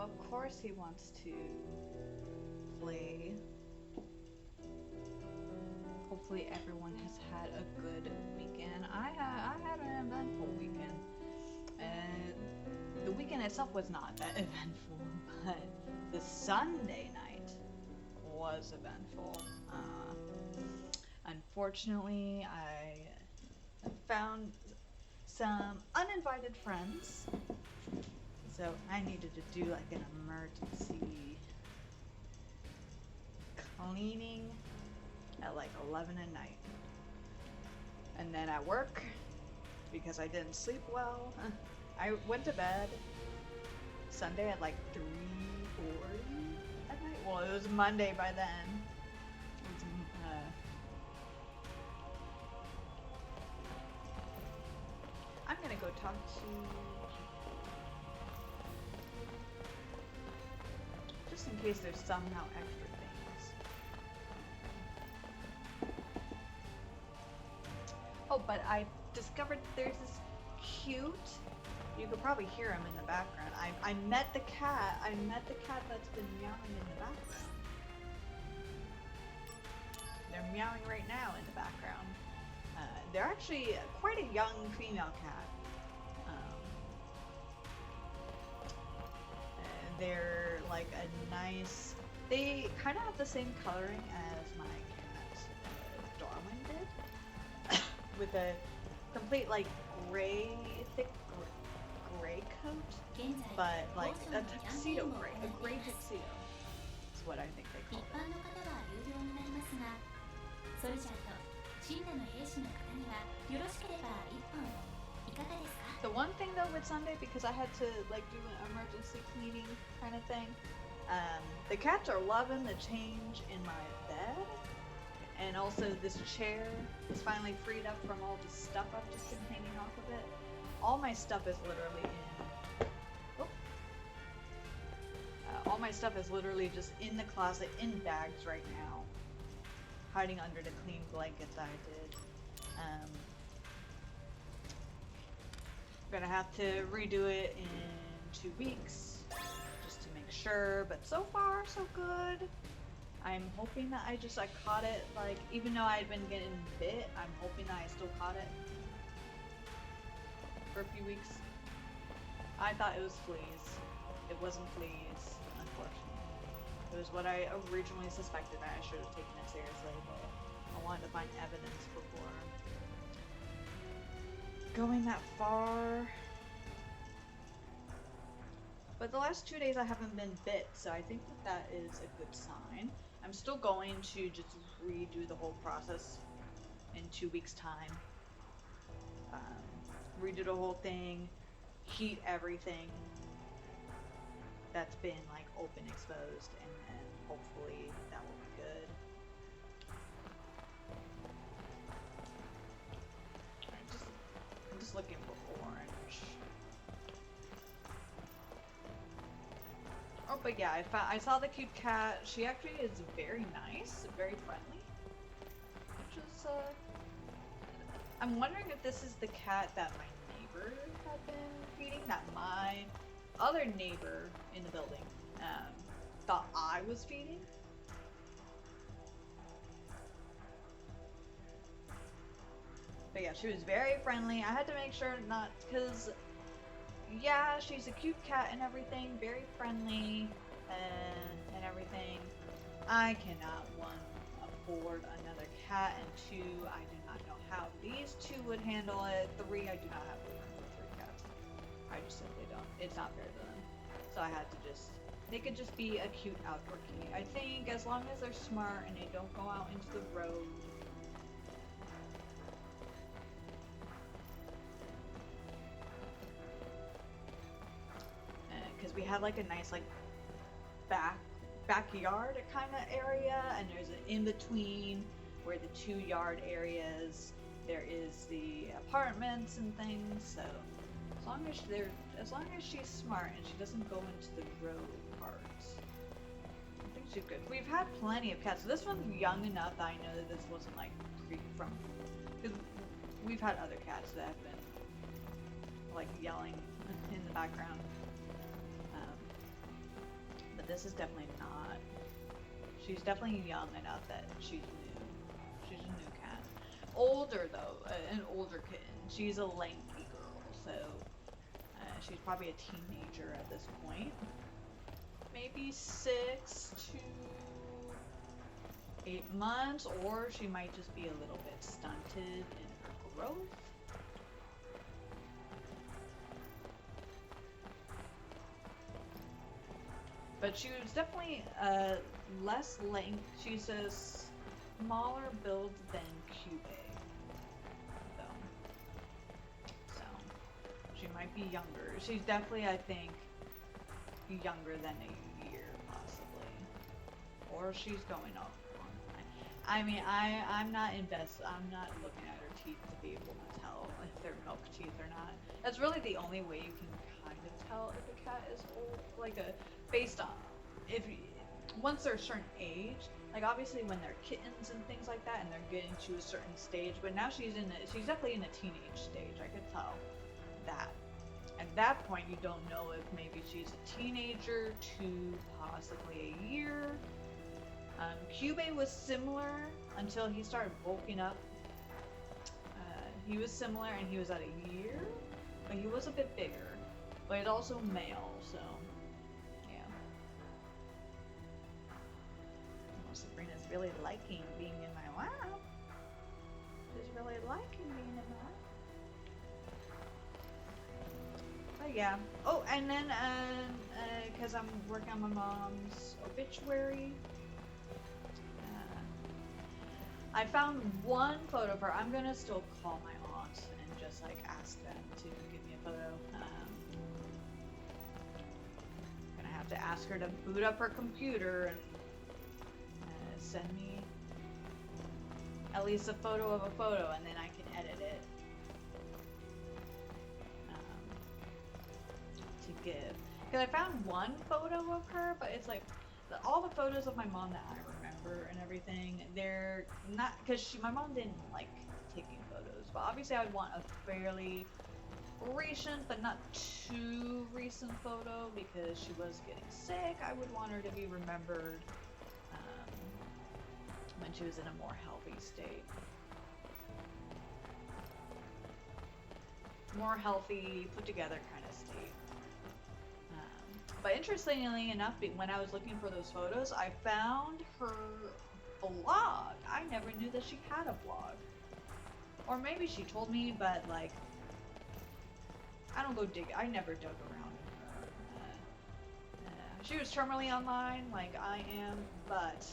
of course he wants to play. Hopefully everyone has had a good weekend. I had an eventful weekend. The weekend itself was not that eventful, but the Sunday night was eventful. Unfortunately, I found some uninvited friends, so I needed to do like an emergency cleaning at like 11 at night. And then at work, because I didn't sleep well, I went to bed Sunday at like 3:40 at night. Well, it was Monday by then. It was, I'm gonna go talk to... just in case there's somehow extra things. Oh, but I discovered there's this cute... You could probably hear him in the background. I met the cat. I met the cat that's been meowing in the background. They're meowing right now in the background. They're actually quite a young female cat. They're like a nice... They kind of have the same coloring as my cat, Darwin did. With a complete like gray, thick gray coat, but like a tuxedo gray, a gray tuxedo is what I think they call it. The one thing though with Sunday, because I had to like do an emergency cleaning kind of thing, the cats are loving the change in my bed, and also this chair is finally freed up from all the stuff I've just been hanging off of it. All my stuff is literally in... all my stuff is literally just in the closet, in bags right now. Hiding under the clean blankets I did. I'm gonna have to redo it in 2 weeks, just to make sure, but so far, so good. I'm hoping that I caught it, like, even though I had been getting bit, I'm hoping that I still caught it. For a few weeks. I thought it was fleas. It wasn't fleas, unfortunately. It was what I originally suspected. I should have taken it seriously, but I wanted to find evidence before going that far. But the last 2 days I haven't been bit, so I think that is a good sign. I'm still going to just redo the whole process in 2 weeks' time. Redo the whole thing, heat everything that's been like open exposed, and then hopefully that will be good. I'm just looking for orange. Oh, but yeah, I saw the cute cat. She actually is very nice, very friendly, which is I'm wondering if this is the cat that my neighbor had been feeding, that my other neighbor in the building thought I was feeding. But yeah, she was very friendly. I had to make sure not, because yeah, she's a cute cat and everything, very friendly and everything. I cannot, one, afford another cat, and two, I do not know how these two would handle it. Three, I do not have the room for 3 cats. I just simply don't. It's not fair to them. So I had to just, they could just be a cute outdoor kitty. I think as long as they're smart and they don't go out into the road. Because we have like a nice like backyard kind of area, and there's an in-between where the 2 yard areas, there is the apartments and things. So as long as she's smart and she doesn't go into the road parts, I think she's good. We've had plenty of cats. So this one's young enough that I know that this wasn't like from, because we've had other cats that have been like yelling in the background. this is definitely not. She's definitely young enough that she's new. She's a new cat. Older though, an older kitten. She's a lengthy girl, so she's probably a teenager at this point. Maybe 6 to 8 months, or she might just be a little bit stunted in her growth. But she was definitely less length. She's a smaller build than Cube, though. So she might be younger. She's definitely, I think, younger than a year, possibly. Or she's going up. I mean, I'm not looking at her teeth to be able to tell if they're milk teeth or not. That's really the only way you can kind of tell if a cat is old, based on once they're a certain age. Like obviously when they're kittens and things like that, and they're getting to a certain stage. But now she's definitely in a teenage stage. I could tell that. At that point, you don't know if maybe she's a teenager to possibly a year. Cube was similar until he started bulking up. He was similar and he was at a year, but he was a bit bigger. But he's also male, so yeah. Oh, Sabrina's really liking being in my lap. She's really liking being in my lap. But yeah. Oh, and then because I'm working on my mom's obituary. I found one photo of her. I'm gonna still call my aunt and just ask them to give me a photo. I'm gonna have to ask her to boot up her computer and send me at least a photo of a photo, and then I can edit it to give. Because I found one photo of her, but it's all the photos of my mom that I remember and everything, they're not, because my mom didn't like taking photos, but obviously I would want a fairly recent but not too recent photo because she was getting sick. I would want her to be remembered when she was in a more healthy state. More healthy, put together kind of state. But interestingly enough, when I was looking for those photos, I found her blog. I never knew that she had a blog. Or maybe she told me, but I don't go dig. I never dug around in her. She was terminally online, like I am, but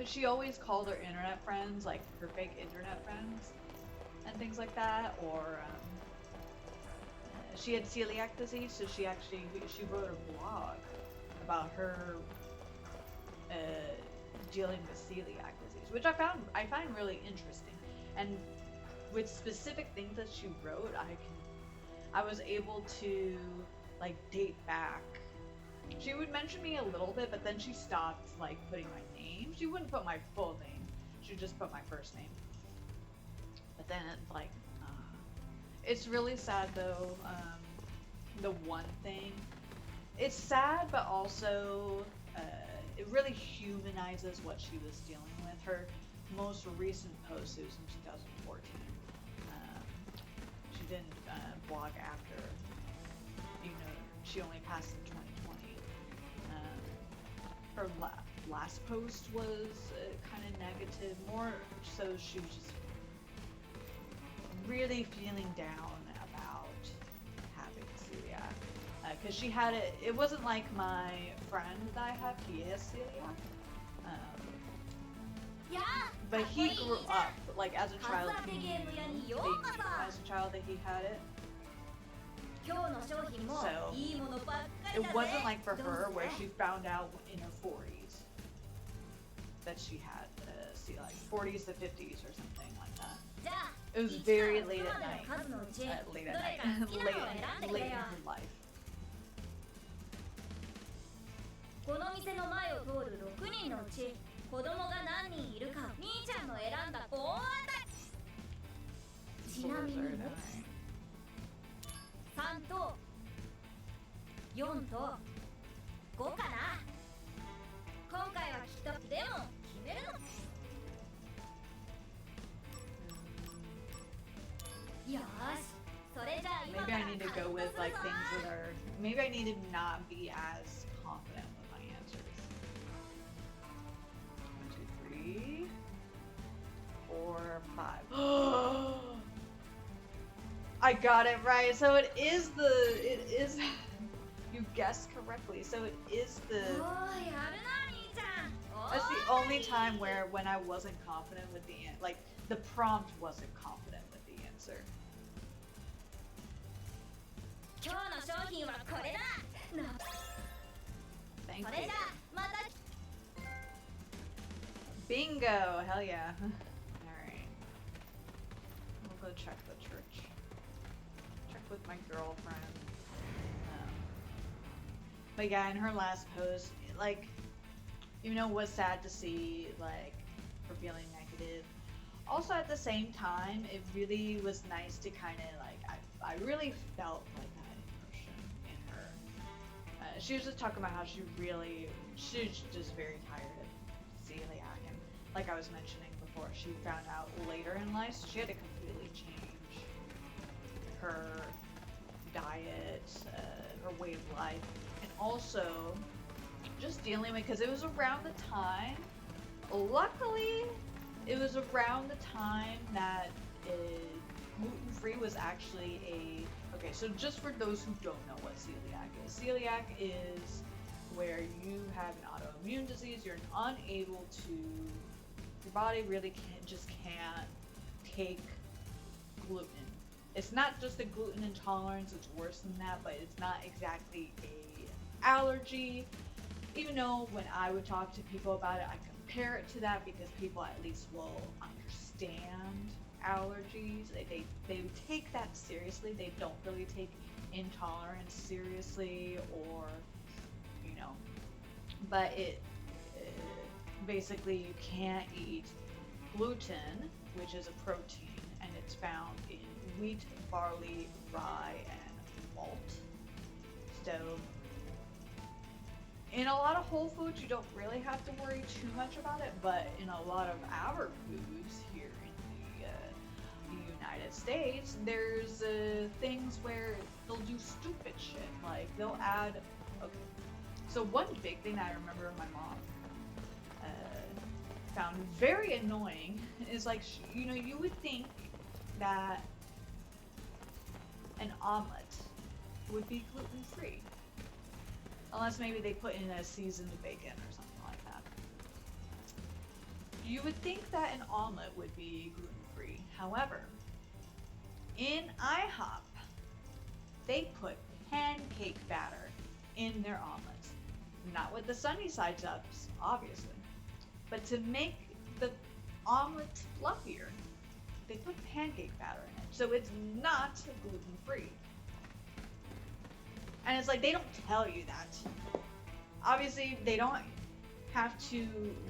she always called her internet friends, like her fake internet friends, and things like that, or she had celiac disease, so she wrote a blog about her dealing with celiac disease, which I find really interesting. And with specific things that she wrote, I was able to date back. She would mention me a little bit, but then she stopped putting my name. She wouldn't put my full name. She'd just put my first name. But then it's really sad though. The one thing, it's sad, but also it really humanizes what she was dealing with. Her most recent post, it was in 2014. She didn't blog after, she only passed in 2020. Her last post was kind of negative, more so she was just really feeling down about having celiac, because she had it. It wasn't like my friend that I have. He has celiac, but he grew up as a child. They knew as a child that he had it. So it wasn't like for her where she found out in her 40s that she had celiac, 40s to 50s or something like that. It was very late at night. Late in her life. この店の前を通る6人のうち子供が何人いるか兄ちゃんの選んだ大当たり。ちなみにね、3と4と5かな。今回はきっとでも決めるの。よし、それじゃあ今 Maybe から I need to go with like things that are. Maybe I need to not be as confident with my answers. 1, 2, 3, 4, 5. I got it right. So it is the. It is. You guessed correctly. So it is the. おーい、やるな兄ちゃん。 That's the only time where when I wasn't confident with the like the prompt wasn't confident with the answer. 今日の商品はこれだ。 Thank それ you. じゃあまた。 Bingo! Hell yeah. Alright. We'll go check the church. Check with my girlfriend. But yeah, in her last post, like, you know, was sad to see, like, her feeling negative. Also, at the same time, it really was nice to kind of, like, I really felt like that emotion in her. She was just talking about how she's just very tired of celiac. And like I was mentioning before, she found out later in life, so she had to completely change her diet, her way of life. And also, just dealing with, because it was around the time, luckily, it was around the time that gluten-free was actually okay, so just for those who don't know what celiac is where you have an autoimmune disease, you're unable to, your body really can't take gluten. It's not just a gluten intolerance, it's worse than that, but it's not exactly a allergy. Even though when I would talk to people about it, I compare it to that because people at least will understand allergies. They take that seriously. They don't really take intolerance seriously, or, you know, but it basically you can't eat gluten, which is a protein, and it's found in wheat, barley, rye, and malt. So in a lot of whole foods, you don't really have to worry too much about it, but in a lot of our foods here in the United States, there's things where they'll do stupid shit, like they'll add, okay, so one big thing I remember my mom found very annoying is like, you know, you would think that an omelet would be gluten-free. Unless maybe they put in a seasoned bacon or something like that. You would think that an omelet would be gluten-free. However, in IHOP, they put pancake batter in their omelets. Not with the sunny side ups, obviously. But to make the omelet fluffier, they put pancake batter in it. So it's not gluten-free. And it's like, they don't tell you that. Obviously, they don't have to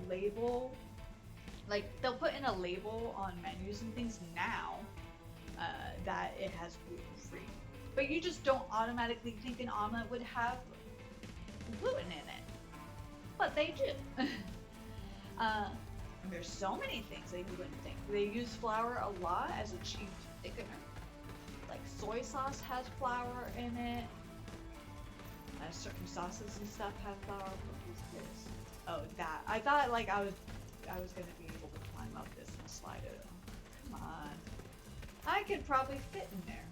label, like, they'll put in a label on menus and things now that it has gluten-free. But you just don't automatically think an omelet would have gluten in it. But they do. There's so many things that you wouldn't think. They use flour a lot as a cheap thickener. Like, soy sauce has flour in it. Certain sauces and stuff have flour. What is this? Oh, that. I thought like I was gonna be able to climb up this and slide it. Come on. I could probably fit in there.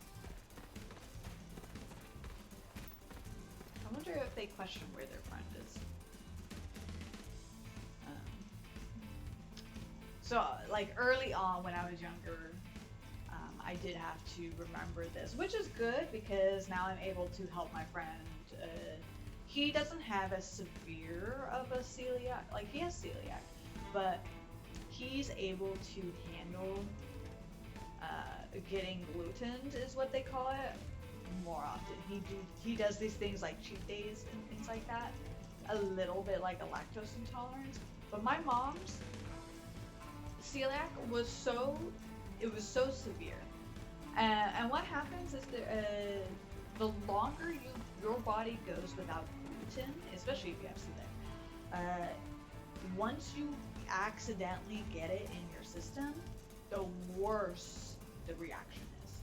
I wonder if they question where their friend is. So like early on when I was younger, I did have to remember this, which is good because now I'm able to help my friend. He doesn't have as severe of a celiac, like he has celiac, but he's able to handle getting gluten, is what they call it, more often. He does these things like cheat days and things like that, a little bit like a lactose intolerance. But my mom's celiac was so severe, and what happens is the longer your body goes without gluten, especially if you have celiac, once you accidentally get it in your system, the worse the reaction is.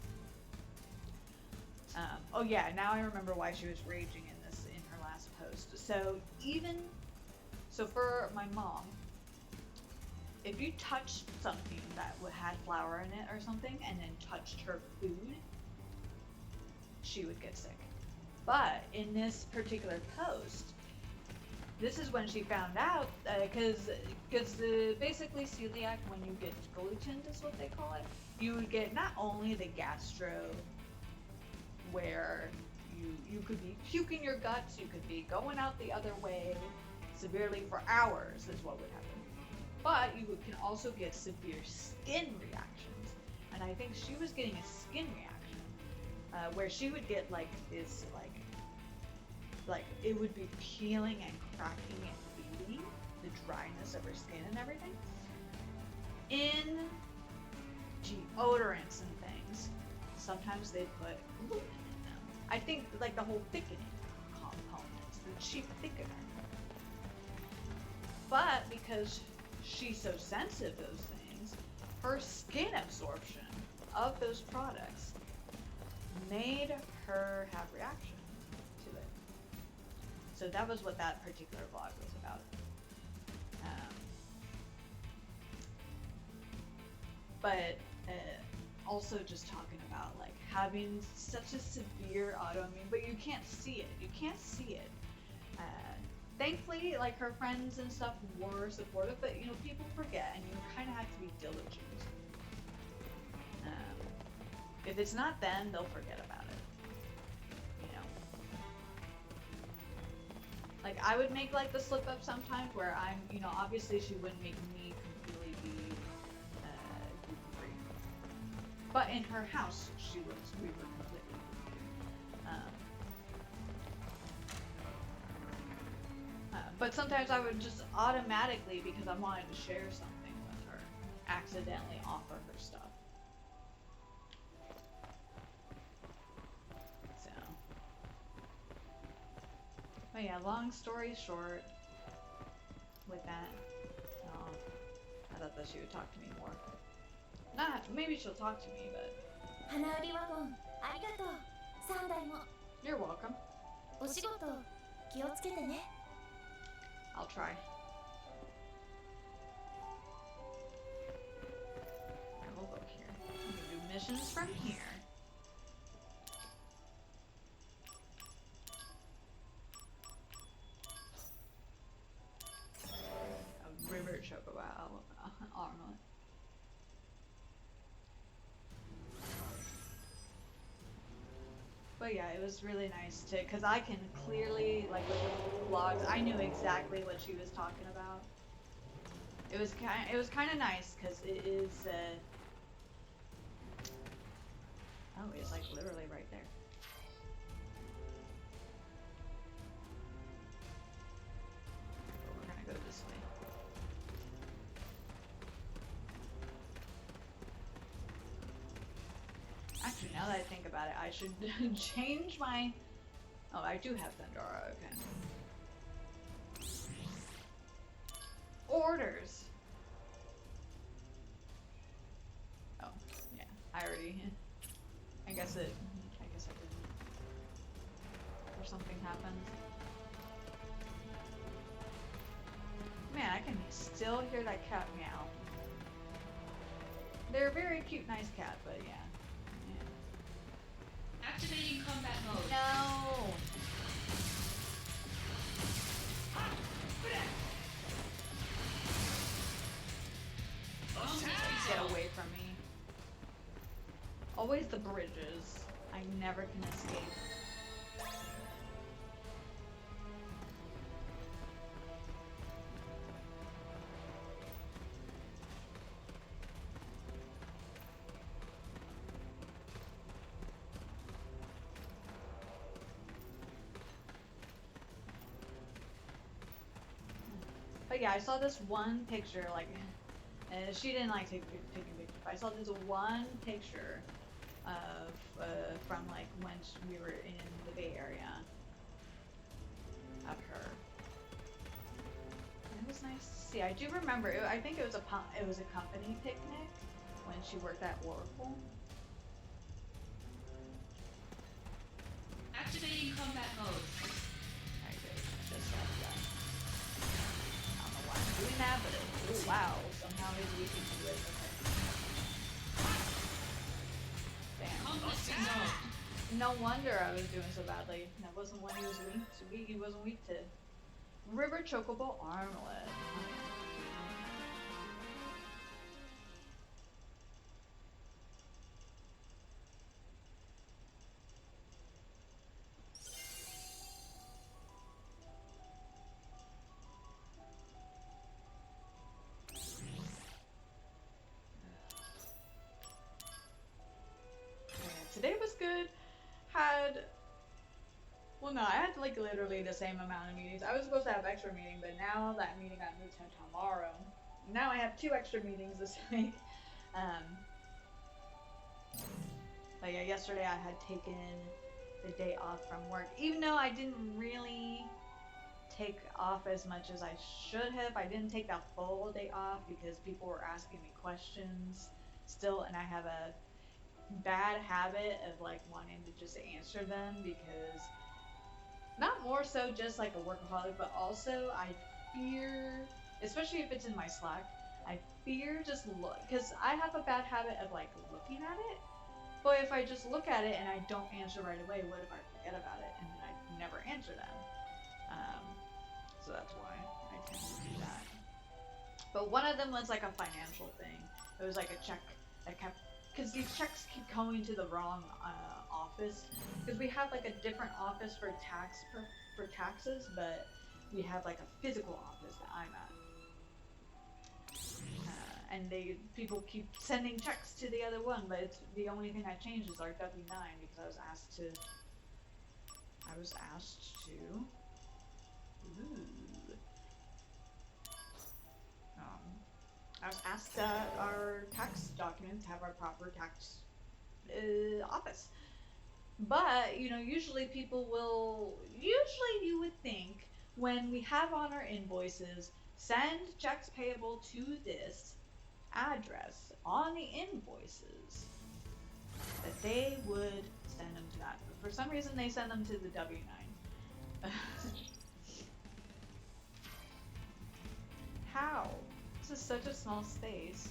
Oh yeah, now I remember why she was raging in her last post. So for my mom, if you touched something that had flour in it or something and then touched her food, she would get sick. But in this particular post, this is when she found out, because basically celiac, when you get gluten is what they call it, you would get not only the gastro, where you could be puking your guts, you could be going out the other way severely for hours is what would happen. But you can also get severe skin reactions. And I think she was getting a skin reaction, where she would get like this, like it would be peeling and cracking and bleeding, the dryness of her skin and everything. In deodorants and things, sometimes they put gluten in them. I think like the whole thickening components, the cheap thickener. But because she's so sensitive to those things, her skin absorption of those products made her have reaction to it. So that was what that particular vlog was about. But also just talking about like having such a severe autoimmune, but you can't see it. You can't see it. Thankfully, like her friends and stuff were supportive, but you know, people forget, and you kind of have to be diligent. If it's not them, they'll forget about it. You know, like I would make like the slip up sometimes where I'm, you know, obviously she wouldn't make me completely be gluten-free, but in her house we were completely gluten-free. But sometimes I would just automatically, because I wanted to share something with her, accidentally offer her stuff. So, but yeah, long story short, with that, I thought that she would talk to me more. Maybe she'll talk to me, but... 花売りワゴン、ありがとう。3台も。 You're welcome. お仕事、気をつけてね。 I'll try. I will go here. We can do missions from here. A river chocobo armlet. But yeah, it was really nice to, because I can clearly, like with the vlogs, I knew exactly what she was talking about. It was kind of nice because it is. Oh, it's like literally right there. But we're gonna go this way. Actually, now that I think about it, I should change my... Oh, I do have Pandora, okay. Orders! Oh, yeah, I already... I guess I didn't. Or something happened. Man, I can still hear that cat meow. They're a very cute, nice cat, but yeah. Activating combat mode. No! Please get away from me. Always the bridges. I never can escape. But yeah, I saw this one picture, like, she didn't like taking pictures, but I saw this one picture of from like when we were in the Bay Area of her. And it was nice to see. I do remember. I think it was a company picnic when she worked at Oracle. Activating combat mode. I just like that. I don't know why I'm doing that, but oh wow, somehow maybe we can do it. Okay. Damn. Conflict resolved. No wonder I was doing so badly. That wasn't when he was weak to. He wasn't weak to. River Chocobo Armlet. Today was good. Well, no, I had like literally the same amount of meetings. I was supposed to have extra meeting, but now that meeting got moved to tomorrow. Now I have 2 extra meetings this week. But yeah, yesterday I had taken the day off from work, even though I didn't really take off as much as I should have. I didn't take that full day off because people were asking me questions still, and I have a bad habit of like wanting to just answer them because not more so just like a workaholic, but also I fear, especially if it's in my Slack, I fear just look, because I have a bad habit of like looking at it, but if I just look at it and I don't answer right away, what if I forget about it and then I never answer them? So that's why I tend to do that. But one of them was like a financial thing. It was like a check that kept, because these checks keep going to the wrong office, because we have like a different office for taxes, but we have like a physical office that I'm at, and people keep sending checks to the other one, but it's the only thing I changed is our W9 because I was asked to. I was asked that our tax documents have our proper tax office. But, you know, usually you would think when we have on our invoices, send checks payable to this address on the invoices, that they would send them to that. But for some reason, they send them to the W9. How? This is such a small space.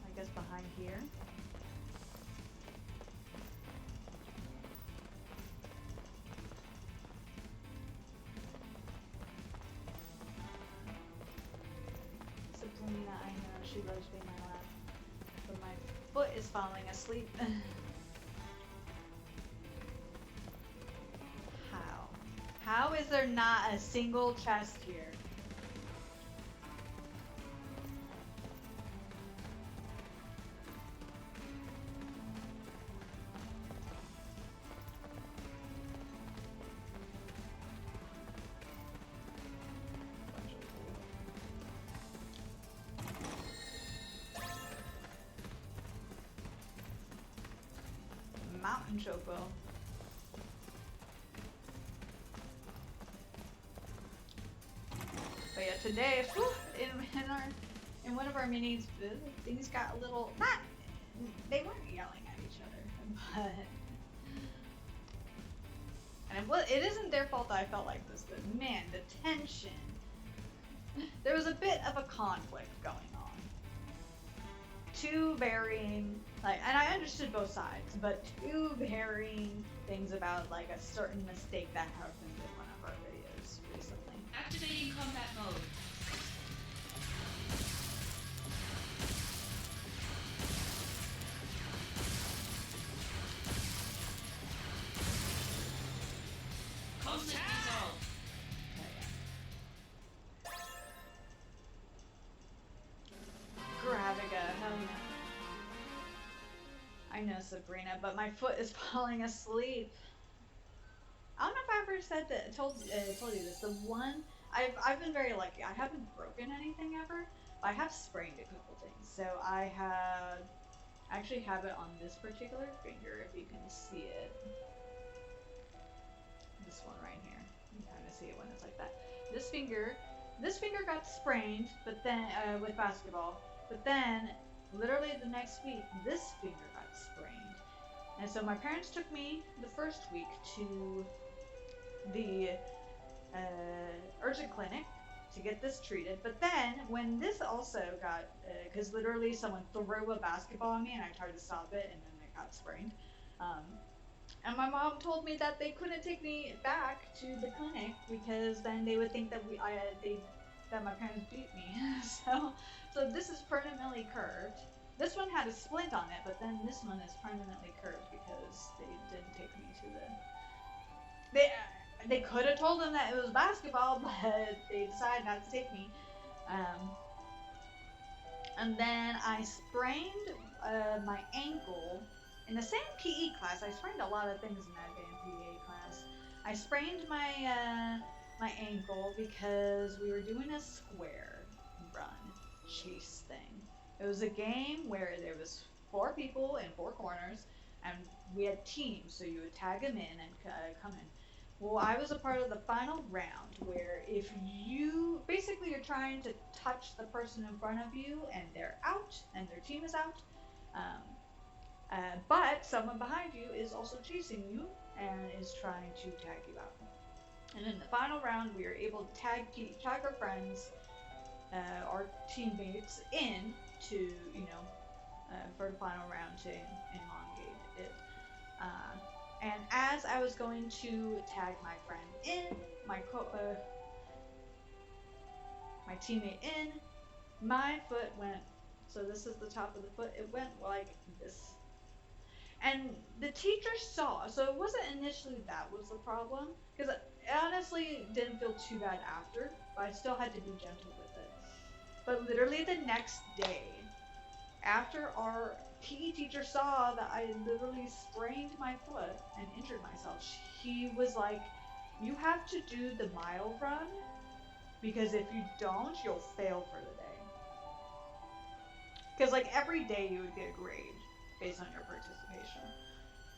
I guess behind here. Sabrina, I know, she loves being my lap. But my foot is falling asleep. How? How is there not a single chest here? Mountain Choco. But yeah, today, whew, in one of our meetings, things got a little, they weren't yelling at each other, but it isn't their fault that I felt like this, but man, the tension. There was a bit of a conflict going on. 2 varying, and I understood both sides, but 2 varying things about like a certain mistake that happened in one of our videos recently. Activating combat mode. Conflict resolved. Graviga, hell yeah. I know, Sabrina, but my foot is falling asleep. I don't know if I ever said that, told you this. The one, I've been very lucky. I haven't broken anything ever, but I have sprained a couple things. So I had I actually have it on this particular finger, if you can see it. This one right here. You can kind of see it when it's like that. This finger got sprained, but then with basketball. But then, literally the next week, this finger got sprained. And so my parents took me the first week to the urgent clinic to get this treated. But then, when this also got, because literally someone threw a basketball at me and I tried to stop it and then it got sprained. And my mom told me that they couldn't take me back to the clinic because then they would think that that my parents beat me. So this is permanently curved. This one had a splint on it, but then this one is permanently curved because they didn't take me to the. They could have told them that it was basketball, but they decided not to take me. And then I sprained my ankle. In the same PE class, I sprained a lot of things in that damn PE class. I sprained my my ankle because we were doing a square run chase thing. It was a game where there was 4 people in 4 corners, and we had teams, so you would tag them in and come in. Well, I was a part of the final round where if you basically you're trying to touch the person in front of you and they're out and their team is out. But someone behind you is also chasing you and is trying to tag you out. And in the final round, we were able to tag our friends, our teammates in to, for the final round to elongate it. And as I was going to tag my friend in, my teammate in, my foot went, so this is the top of the foot, it went like this. And the teacher saw, so it wasn't initially that was the problem, because it honestly didn't feel too bad after, but I still had to be gentle with it. But literally the next day, after our PE teacher saw that I literally sprained my foot and injured myself, he was like, you have to do the mile run, because if you don't, you'll fail for the day. Because like every day you would get a grade based on your participation.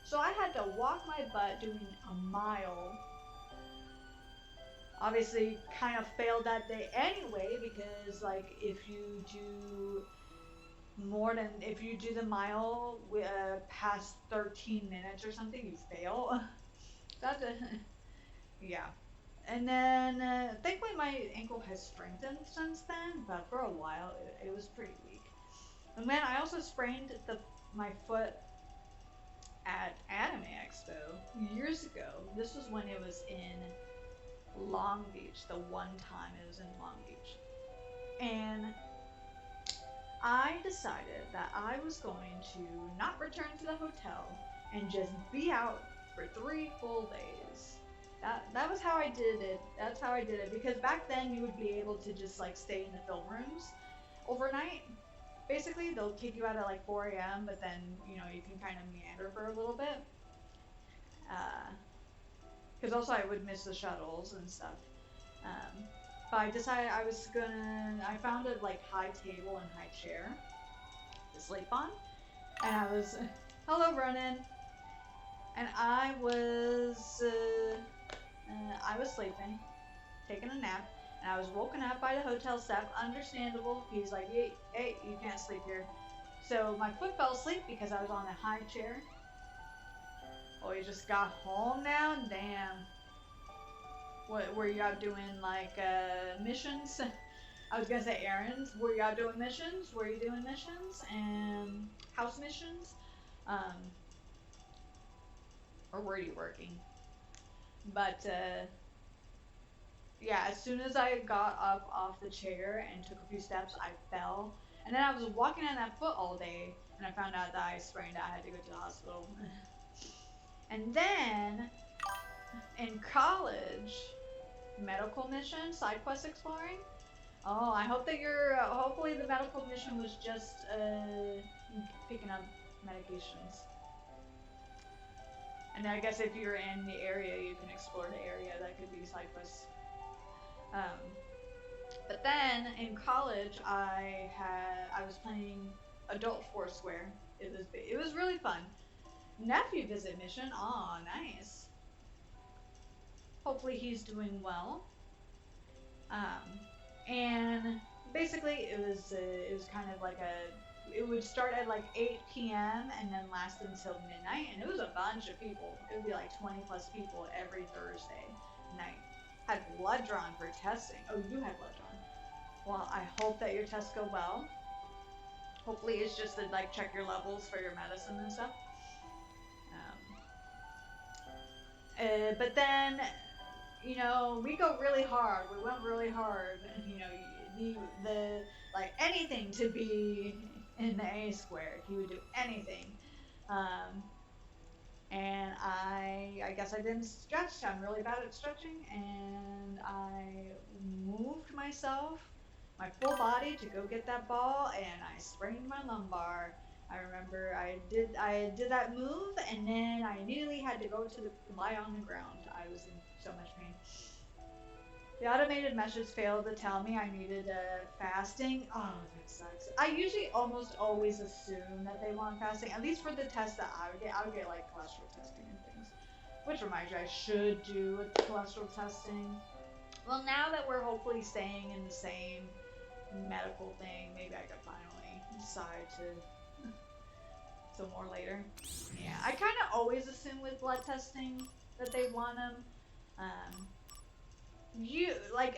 So I had to walk my butt doing a mile. Obviously kind of failed that day anyway, because like if you do the mile past 13 minutes or something, you fail. Yeah. And then thankfully my ankle has strengthened since then, but for a while it was pretty weak. And then I also sprained my foot at Anime Expo years ago. This was when it was in Long Beach, the one time it was in Long Beach. And I decided that I was going to not return to the hotel and just be out for 3 full days. That was how I did it. That's how I did it, because back then you would be able to just like stay in the film rooms overnight. Basically, they'll kick you out at like 4 a.m., but then, you can kind of meander for a little bit. Because also I would miss the shuttles and stuff. But I decided I found a like high table and high chair to sleep on. And I was, hello Ronan. And I was sleeping, taking a nap. And I was woken up by the hotel staff, understandable. He's like, hey, you can't sleep here. So my foot fell asleep because I was on a high chair. Oh, you just got home now? Damn. What, were you out doing like missions? I was gonna say errands. Were you out doing missions? Were you doing missions? And house missions? Or were you working? But, yeah, as soon as I got up off the chair and took a few steps, I fell. And then I was walking on that foot all day, and I found out that I sprained it. I had to go to the hospital. And then, in college, medical mission, side quest exploring. Oh, I hope that hopefully the medical mission was just, picking up medications. And I guess if you're in the area, you can explore the area. That could be side quests. But then in college, I was playing Adult Foursquare. it was really fun. Nephew visit mission. Aw, nice. Hopefully he's doing well. And basically it was kind of like it would start at like 8 p.m. and then last until midnight, and it was a bunch of people. It would be like 20 plus people every Thursday night. Had blood drawn for testing. Oh, you had blood drawn. Well, I hope that your tests go well. Hopefully it's just to like check your levels for your medicine and stuff. But then, you know, we go really hard. We went really hard. You know, the like anything to be in the A squared. He would do anything. And I guess I didn't stretch. I'm really bad at stretching, and I moved myself, my full body, to go get that ball, and I sprained my lumbar. I remember I did that move, and then I immediately had to lie on the ground. I was in so much pain. The automated message failed to tell me I needed fasting. Oh, that sucks. I usually almost always assume that they want fasting, at least for the tests that I would get. I would get like cholesterol testing and things. Which reminds you, I should do a cholesterol testing. Well, now that we're hopefully staying in the same medical thing, maybe I could finally decide to. So more later. Yeah, I kind of always assume with blood testing that they want them.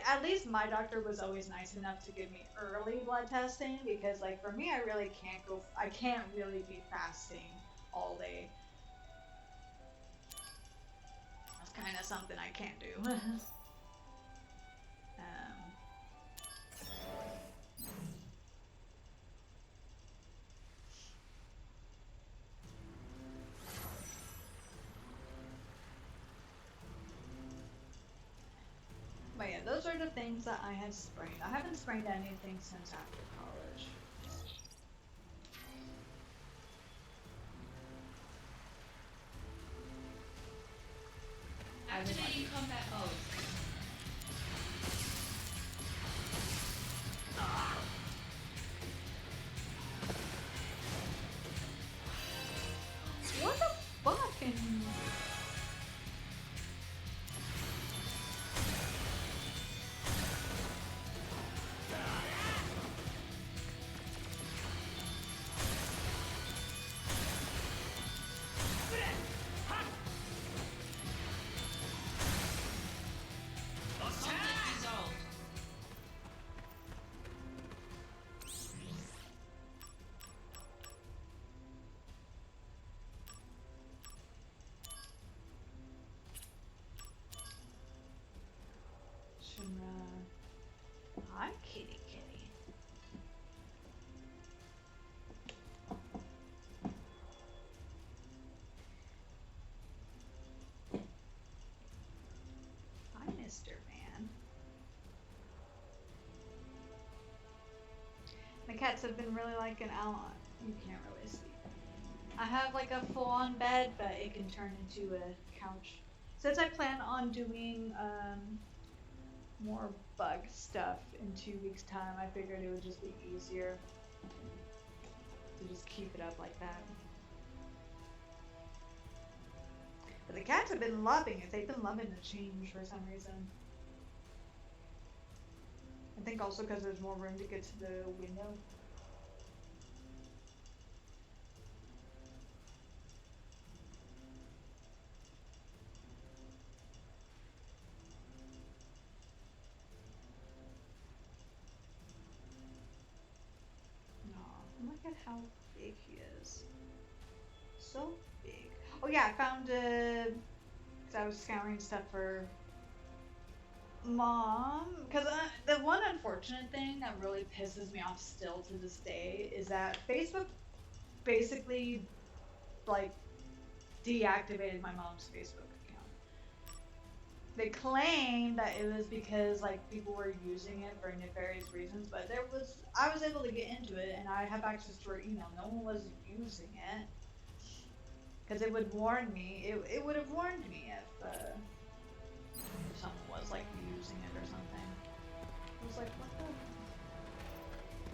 At least my doctor was always nice enough to give me early blood testing, because like for me, I can't really be fasting all day. That's kind of something I can't do. But yeah, those are the things that I have sprained. I haven't sprained anything since after college. Activating combat mode. What the fucking... Conflict resolved. Shimra. Hi, kitty kitty. Hi, Mr. Man. The cats have been really like an ally. You can't really sleep. I have like a full-on bed, but it can turn into a couch. Since I plan on doing more bug stuff in 2 weeks' time, I figured it would just be easier to just keep it up like that. But the cats have been loving it. They've been loving the change for some reason. I think also because there's more room to get to the window. Look at how big he is. So big. Oh yeah, I found because I was scouring stuff for Mom. Because the one unfortunate thing that really pisses me off still to this day is that Facebook basically like deactivated my mom's Facebook account. They claimed that it was because like people were using it for nefarious reasons, but I was able to get into it, and I have access to her email. No one was using it because it would warn me. It would have warned me if someone was like using it or something. I was like, what the?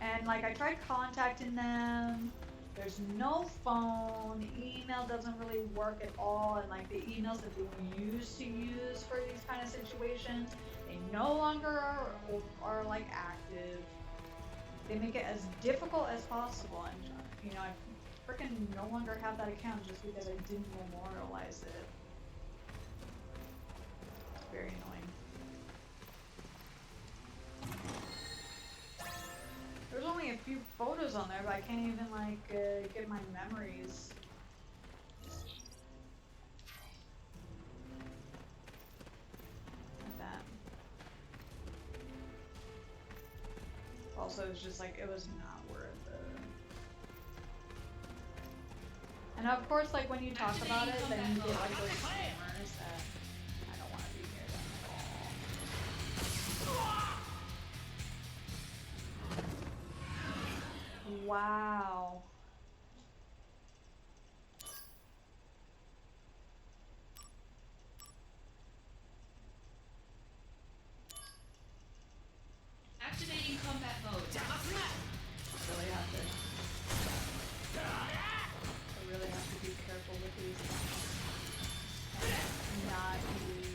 And like I tried contacting them, There's no phone. Email doesn't really work at all, and like the emails that they used to use for these kind of situations, they no longer are like active. They make it as difficult as possible, and you know, I freaking no longer have that account just because I didn't memorialize it. It's very annoying. There's only a few photos on there, but I can't even like get my memories. Like that. Also, it's just like, it was not worth it. And of course, like when you talk about it, then you get like those scammers that I don't want to be near them at all. Wow. Activating combat mode. Really have to. I really have to be careful with these. And not use.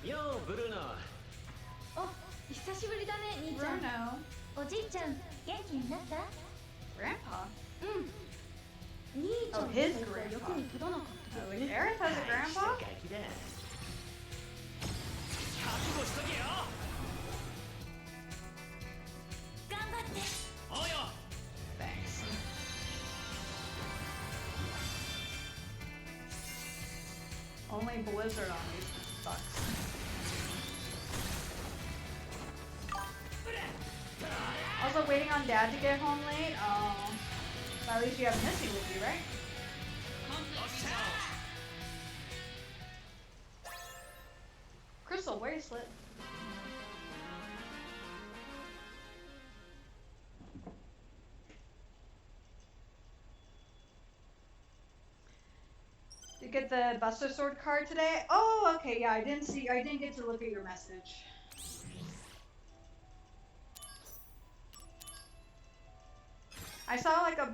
Yo, Bruno. お、久しぶりだね、兄ちゃん。 Bruno. おじいちゃん、元気になった？ Grandpa. うん。兄ちゃん Oh, の his 声が grandpa. よくに届かなかったけ Oh, どね。 Aerith has a grandpa? 覚悟しとけよ。頑張って。おうよ。 Thanks. Only Blizzard on these sucks. Also waiting on Dad to get home late. Oh, but at least you have Missy with you, right? Conflict resolved. Crystal bracelet. Did you get the Buster Sword card today? Oh, okay, yeah, I didn't get to look at your message. I saw like a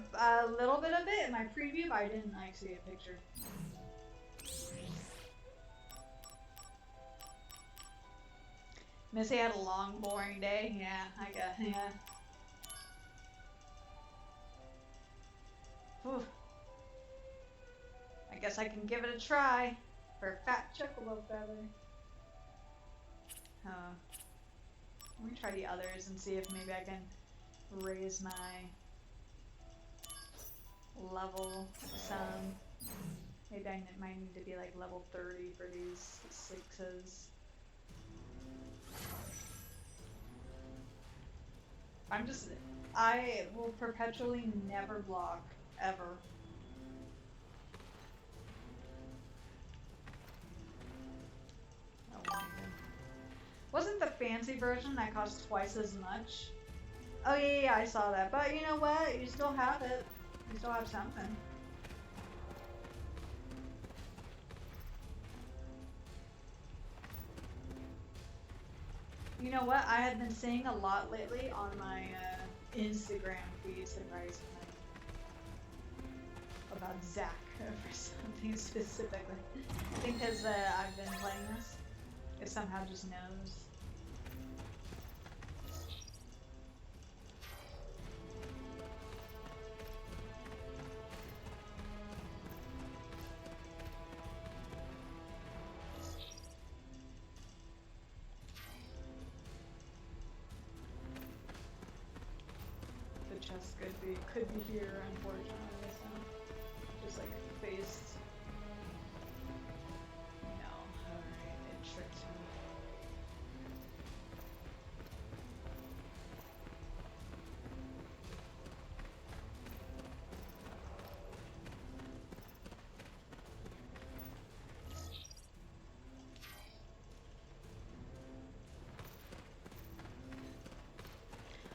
little bit of it in my preview, but I didn't like see a picture. Missy had a long, boring day. Yeah, I guess. Yeah. Whew. I guess I can give it a try for Fat Chocobo Feather. Let me try the others and see if maybe I can raise my level some. Maybe I might need to be like level 30 for these 6s. I will perpetually never block, ever. Oh, wasn't the fancy version that cost twice as much? Oh yeah, I saw that. But you know what? You still have it. You still have something. You know what? I have been seeing a lot lately on my Instagram feed, surprisingly, about Zack for something specifically. I think because I've been playing this, it somehow just knows. Chest could be here, unfortunately, so just like faced. No, alright, it tricked me.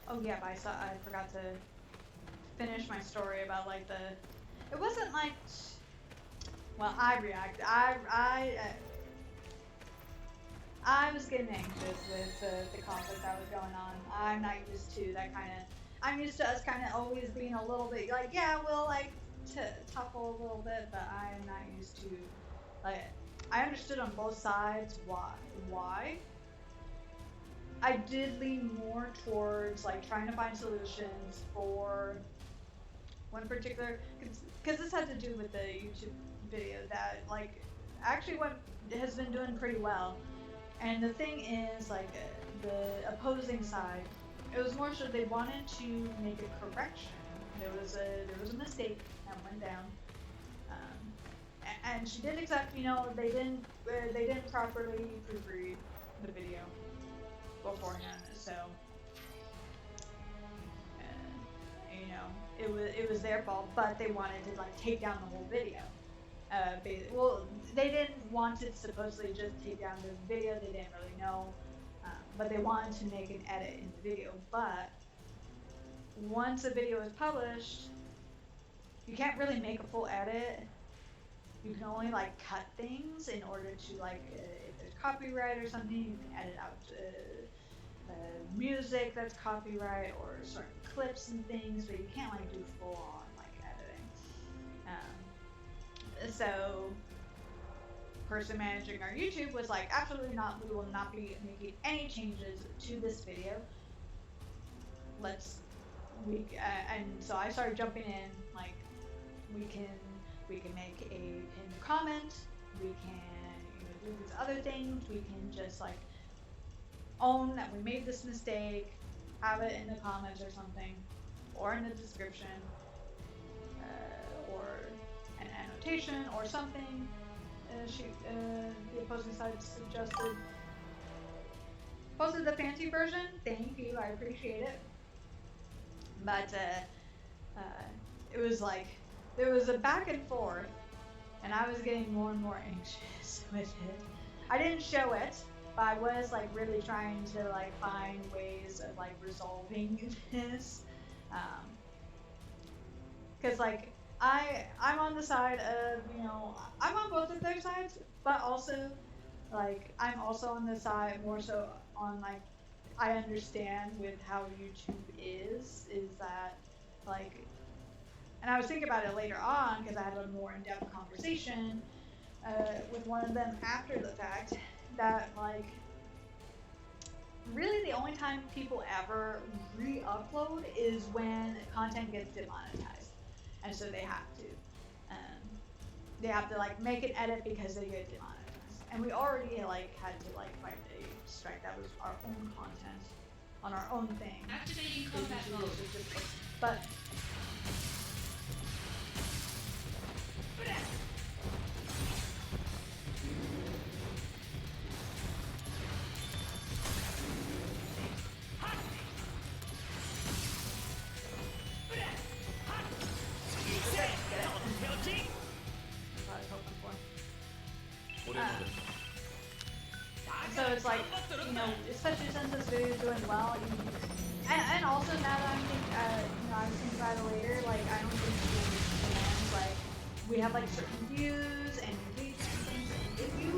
Oh yeah, but I forgot to finish my story about like it wasn't like, well, I reacted, I was getting anxious with the conflict that was going on. I'm not used to that kind of, I'm used to us kind of always being a little bit like, yeah, we'll like tuckle a little bit, but I'm not used to like. I understood on both sides why. I did lean more towards like trying to find solutions for one particular, because this had to do with the YouTube video that like actually what has been doing pretty well. And the thing is, like, the opposing side, it was more so they wanted to make a correction. There was a mistake that went down, and she did accept. You know, they didn't properly proofread the video beforehand, so you know it was their fault. But they wanted to like take down the whole video. Well, they didn't want to supposedly just take down the video. They didn't really know, but they wanted to make an edit in the video. But once a video is published, you can't really make a full edit. You can only like cut things in order to like if there's copyright or something, you can edit out music that's copyright or certain clips and things, but you can't like do full on like editing. So person managing our YouTube was like, absolutely not, we will not be making any changes to this video. And so I started jumping in, like, we can make a pinned comment, we can, you know, do these other things, we can just like own that we made this mistake, have it in the comments or something, or in the description, or an annotation or something. The opposing side suggested. Posted the fancy version. Thank you, I appreciate it. But it was like there was a back and forth, and I was getting more and more anxious with it. I didn't show it, but I was like really trying to like find ways of like resolving this, because like I'm on the side of, you know, I'm on both of their sides, but also like I'm also on the side more so on like I understand with how YouTube is that like, and I was thinking about it later on because I had a more in-depth conversation with one of them after the fact, that like really the only time people ever re-upload is when content gets demonetized, and so they have to like make an edit because they get demonetized, and we already like had to like fight a strike that was our own content on our own thing. Activating combat mode. But so it's like, you know, especially since this video is doing well, and also now that I'm thinking, you know, I was thinking about it later, like, I don't think people understand, like, we have, like, certain views and engagement and things, and if you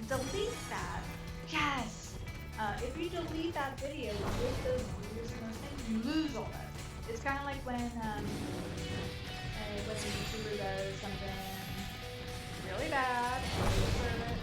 delete that, yes, if you delete that video with those views and those things, you lose all that. It's kind of like when a YouTuber does something really bad, and they deserve it.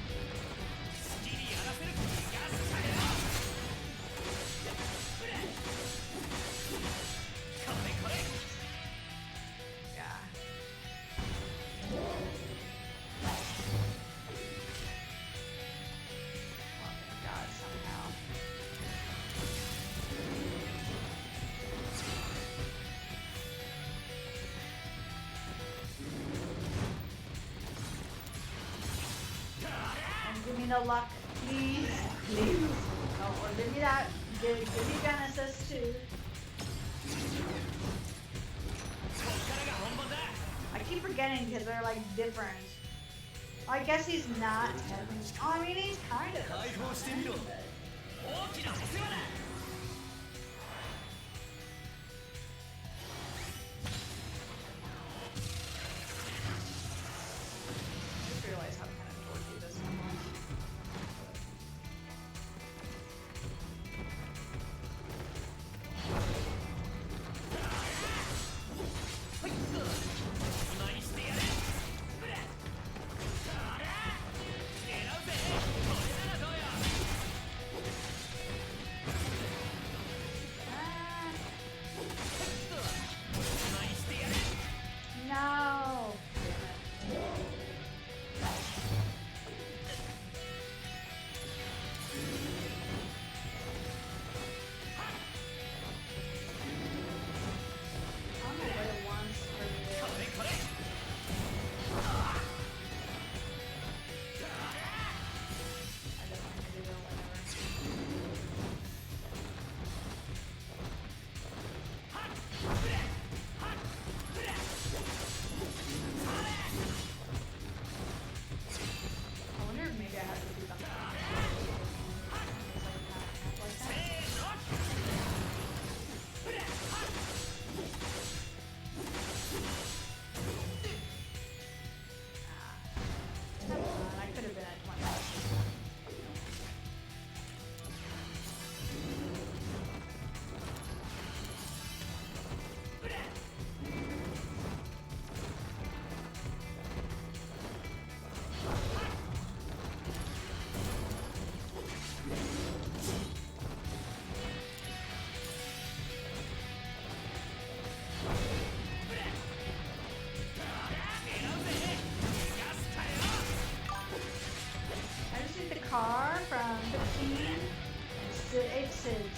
Give me the luck, please, please. Oh, or give me that. Give me Genesis too. I keep forgetting because they're like different. I guess he's not. Oh, I mean, he's kind of. car from 15. It's the Aces.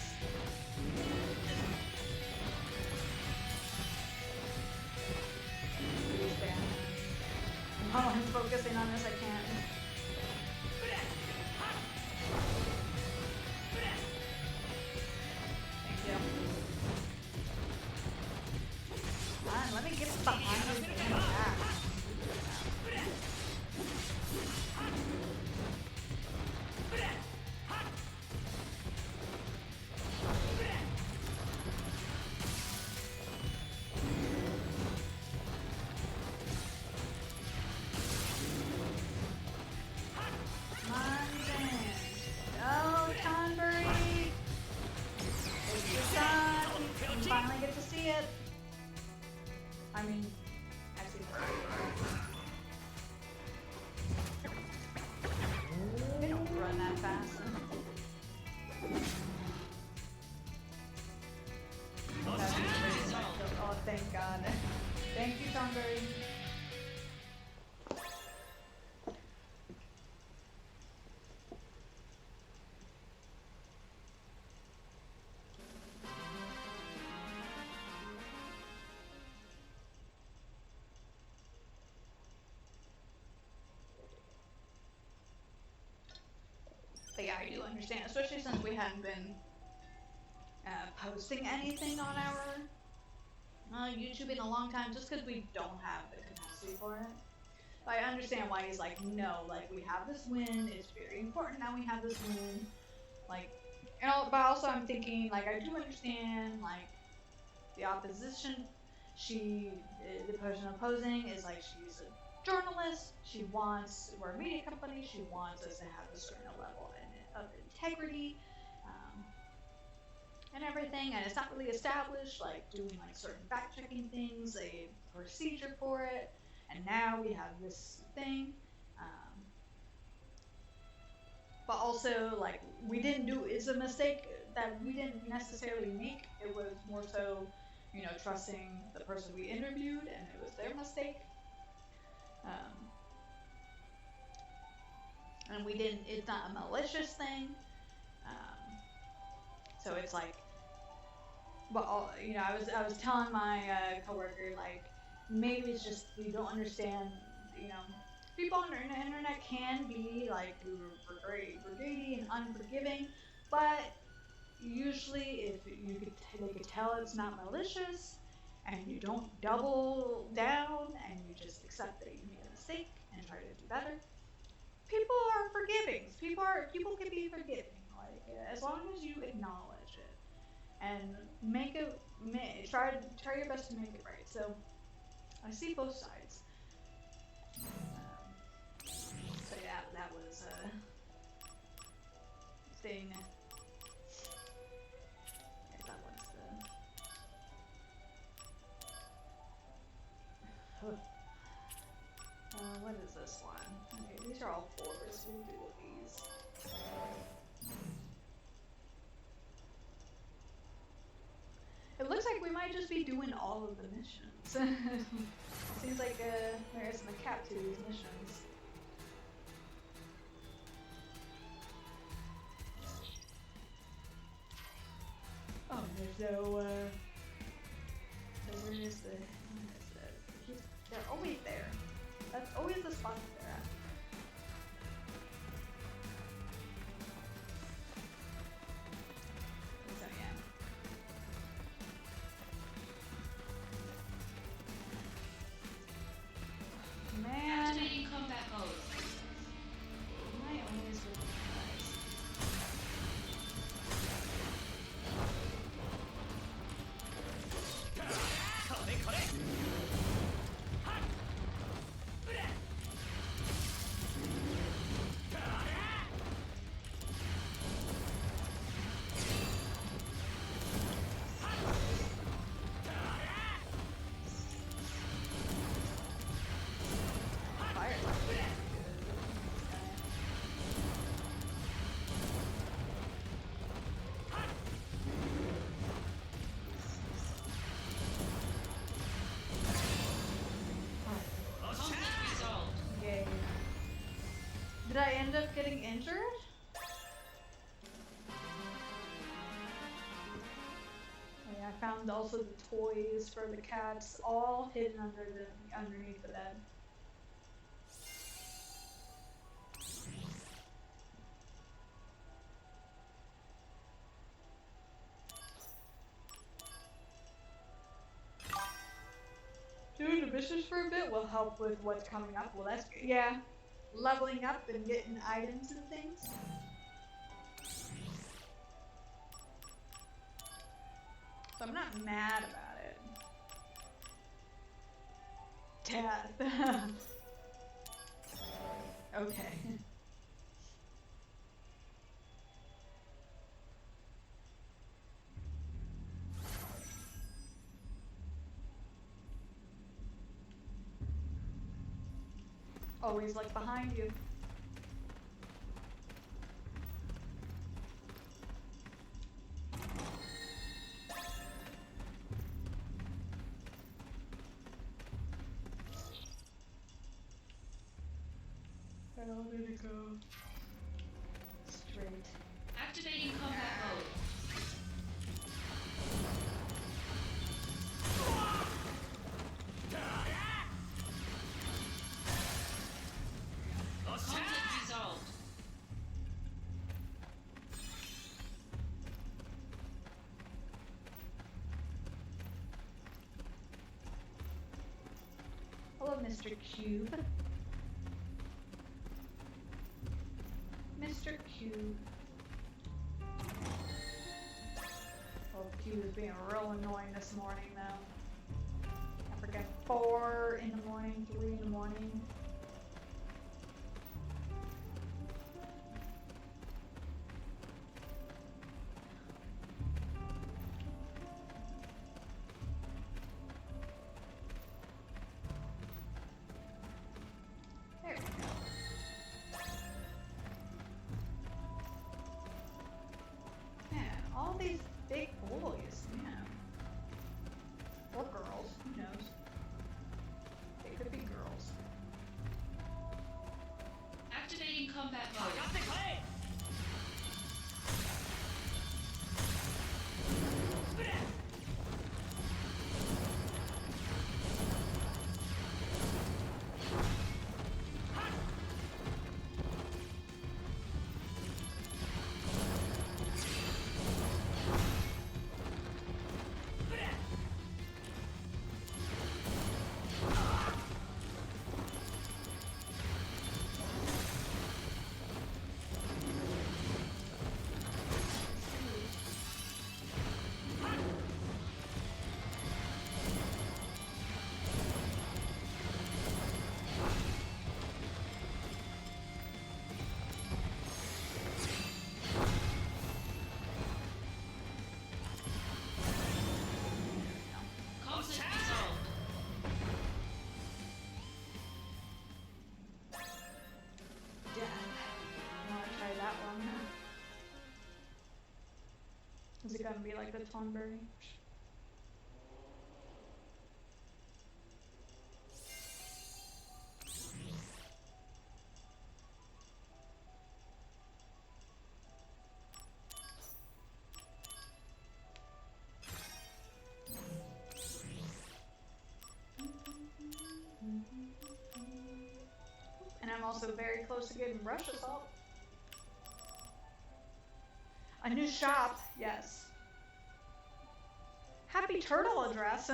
Oh, I'm focusing on this, I can't. Thank you. Come on, let me get behind this damn back. Finally get to see it. I mean, actually, they don't run that fast. Oh, thank God. Thank you, Tonberry. But yeah, I do understand, especially since we hadn't been posting anything on our YouTube in a long time, just because we don't have the capacity for it. But I understand why he's like, no, like, we have this win, it's very important that we have this win, like, you know, but also I'm thinking, like, I do understand, like, the opposition, the person opposing is like, she's a journalist, we're a media company, she wants us to have a certain level of integrity, and everything, and it's not really established, like, doing, like, certain fact-checking things, a procedure for it, and now we have this thing, but also, like, it's a mistake that we didn't necessarily make, it was more so, you know, trusting the person we interviewed, and it was their mistake. And it's not a malicious thing. So it's like, but you know, I was telling my coworker, like, maybe it's just we don't understand, you know, people on the internet can be like very greedy and unforgiving, but usually if they could tell it's not malicious, and you don't double down and you just accept that you made a mistake and try to do better, people are forgiving. People can be forgiving, like, as long as you acknowledge it and try your best to make it right. So I see both sides. So yeah, that was a thing. Yeah, that was the. What is this one? Okay, these are all 4s. We'll do these. It looks like we might just be doing all of the missions. Seems like there isn't a cap to these missions. Oh, there's no, so where is the, they're always there. That's always the spot that they're at. So yeah. Man, Activating combat mode. I always with fire. Conflict resolved. Yay. Did I end up getting injured? found also the toys for the cats, all hidden underneath the bed. Doing the business for a bit will help with what's coming up. Well, that's good. Yeah, leveling up and getting items and things. So I'm not mad about it. Death. Okay. Always like behind you. How did it go? Straight. Activating combat mode. Conflict resolved. Hello, Mr. Cube. Mr. Cube. Oh, Cube is being real annoying this morning, though. I forget 4 in the morning, 3 in the morning. There we go. Man, all these big boys, man. Or girls, who knows? They could be girls. Activating combat mode. 上がってこい Conflict resolved. Death. I want to try that one. Is it gonna be like the Tonberry? And I'm also very close to getting brush assault. A new shop, yes. Happy Turtle address.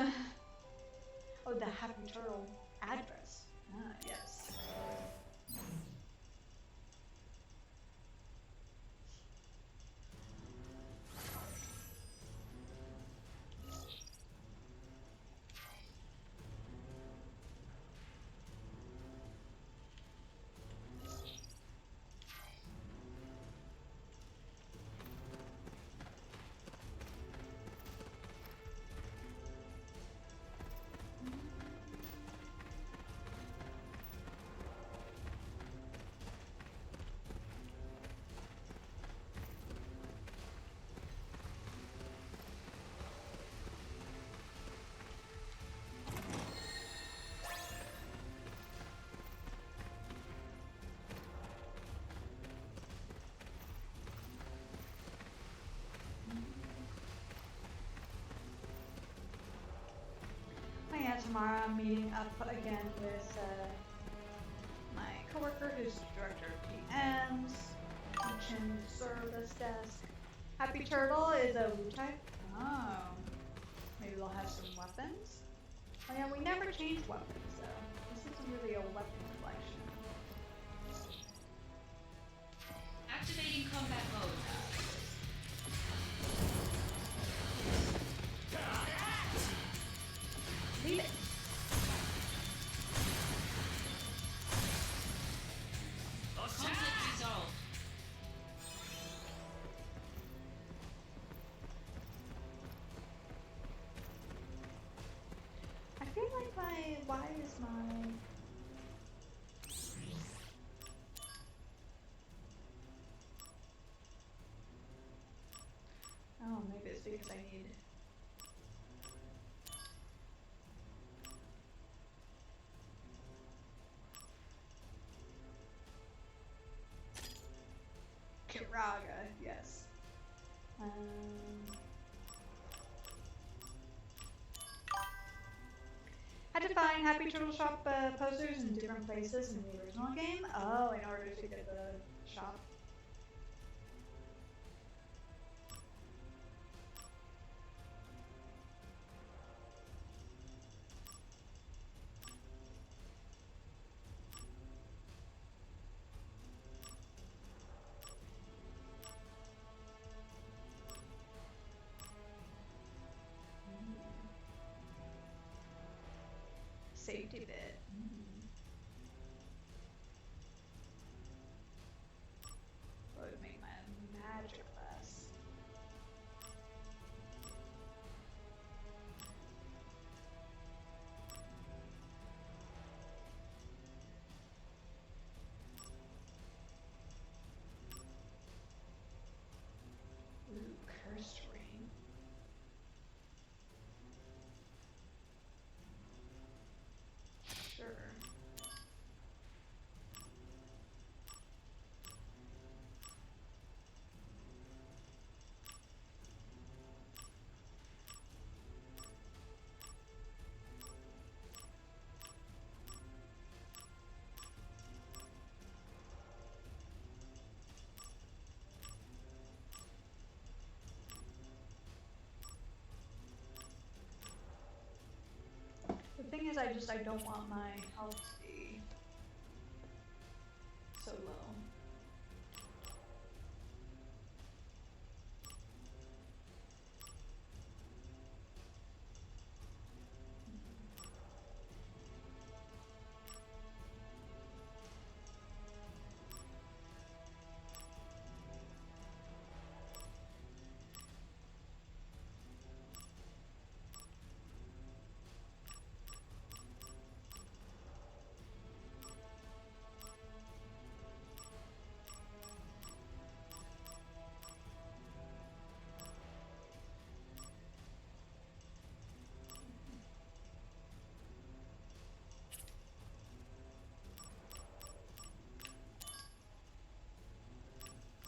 Oh, the Happy Turtle address. Ah, yes. tomorrow I'm meeting up again with my coworker who's the director of PMs, kitchen service desk. Happy Turtle is a Wu type. Oh. Maybe they'll have some weapons. Oh yeah, we never changed weapons though. This isn't really a weapon collection. Activating combat mode. Leave it. Conflict resolved. I feel like why is my... Oh, maybe it's because I need... Kiraga, yes. Had to find Happy Turtle Shop posters in different places in the original game. Oh, in order to get the shop. Safety bit. That would make my magic less. Ooh, cursed ring. Sure. The thing is, I don't want my health to be so low.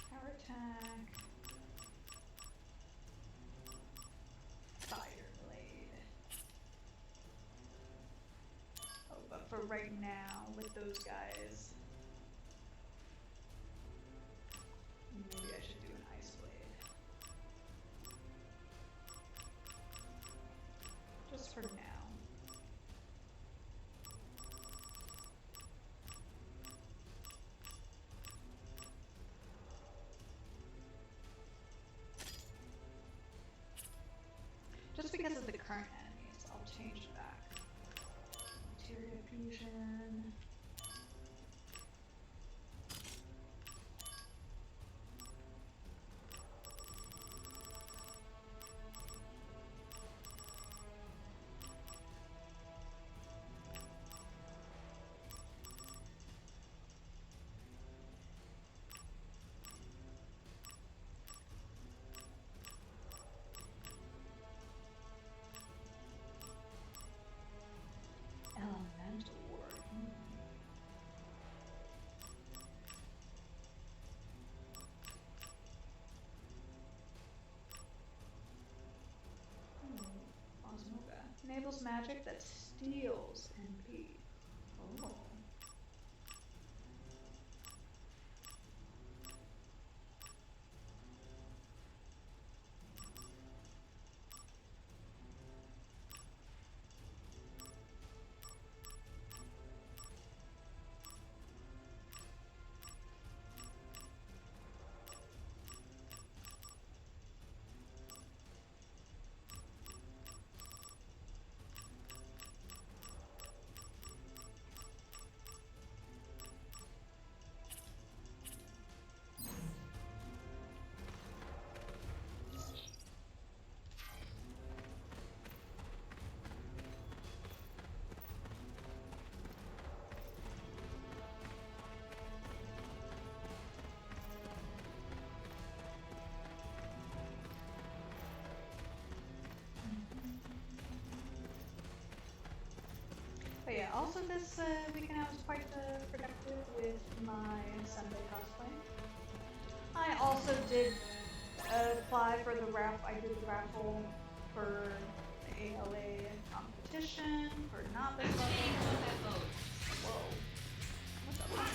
Power attack. Fire blade. Oh, but for right now, with those guys, maybe I should do an ice blade. Just for now. Just because of the current enemies, I'll change it back. Materia fusion. Elemental ward. Osmoga. Enables magic that Steals MP. Oh. But yeah, also this weekend I was quite productive with my Sunday cosplay. I also did apply for the raffle. I did the raffle for the ALA competition for novice Activating level. combat mode. Whoa. What the fuck?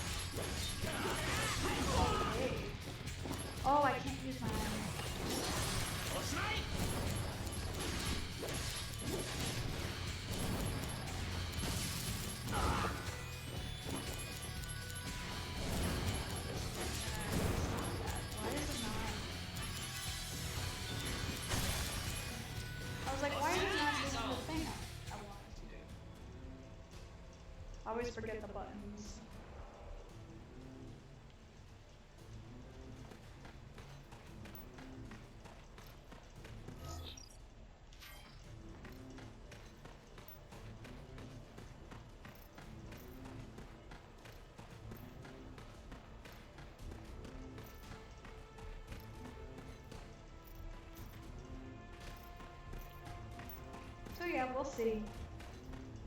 Okay. Oh, I can't use my... Why is it not? I was like, why is it not doing the thing I wanted to do? I always forget the buttons. So yeah, we'll see.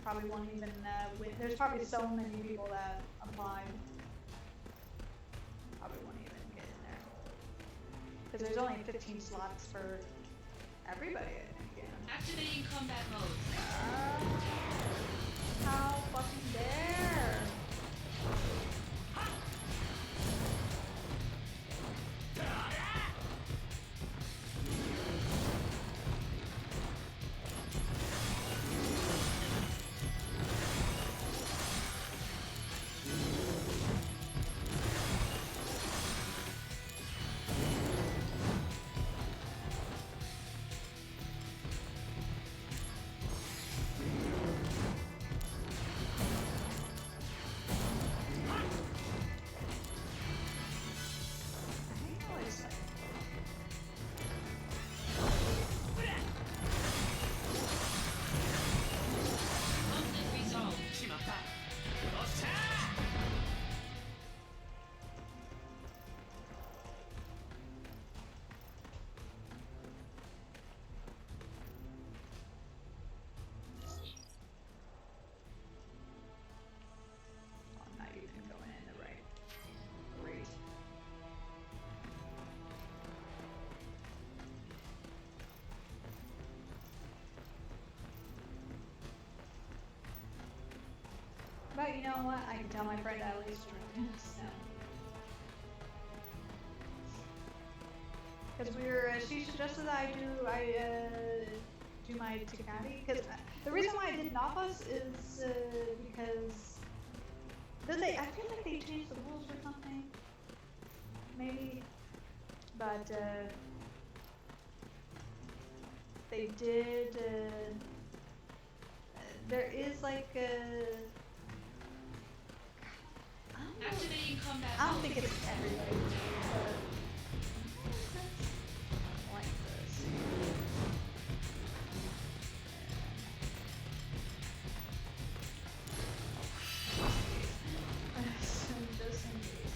Probably won't even win. There's probably so many people that applied. Probably won't even get in there. Because there's only 15 slots for everybody, I think, yeah. Activating combat mode. How fucking dare! Conflict resolved. しまった。よっしゃ I'm not even going in the right. Great. But you know what? I can tell my friend at least so. Because she suggested that I do my Takati. Because the reason why I did Novas is because I feel like they changed the rules or something. Maybe, but they did. There is like Activating combat I don't mode. think it's everybody, but like this. Just in case.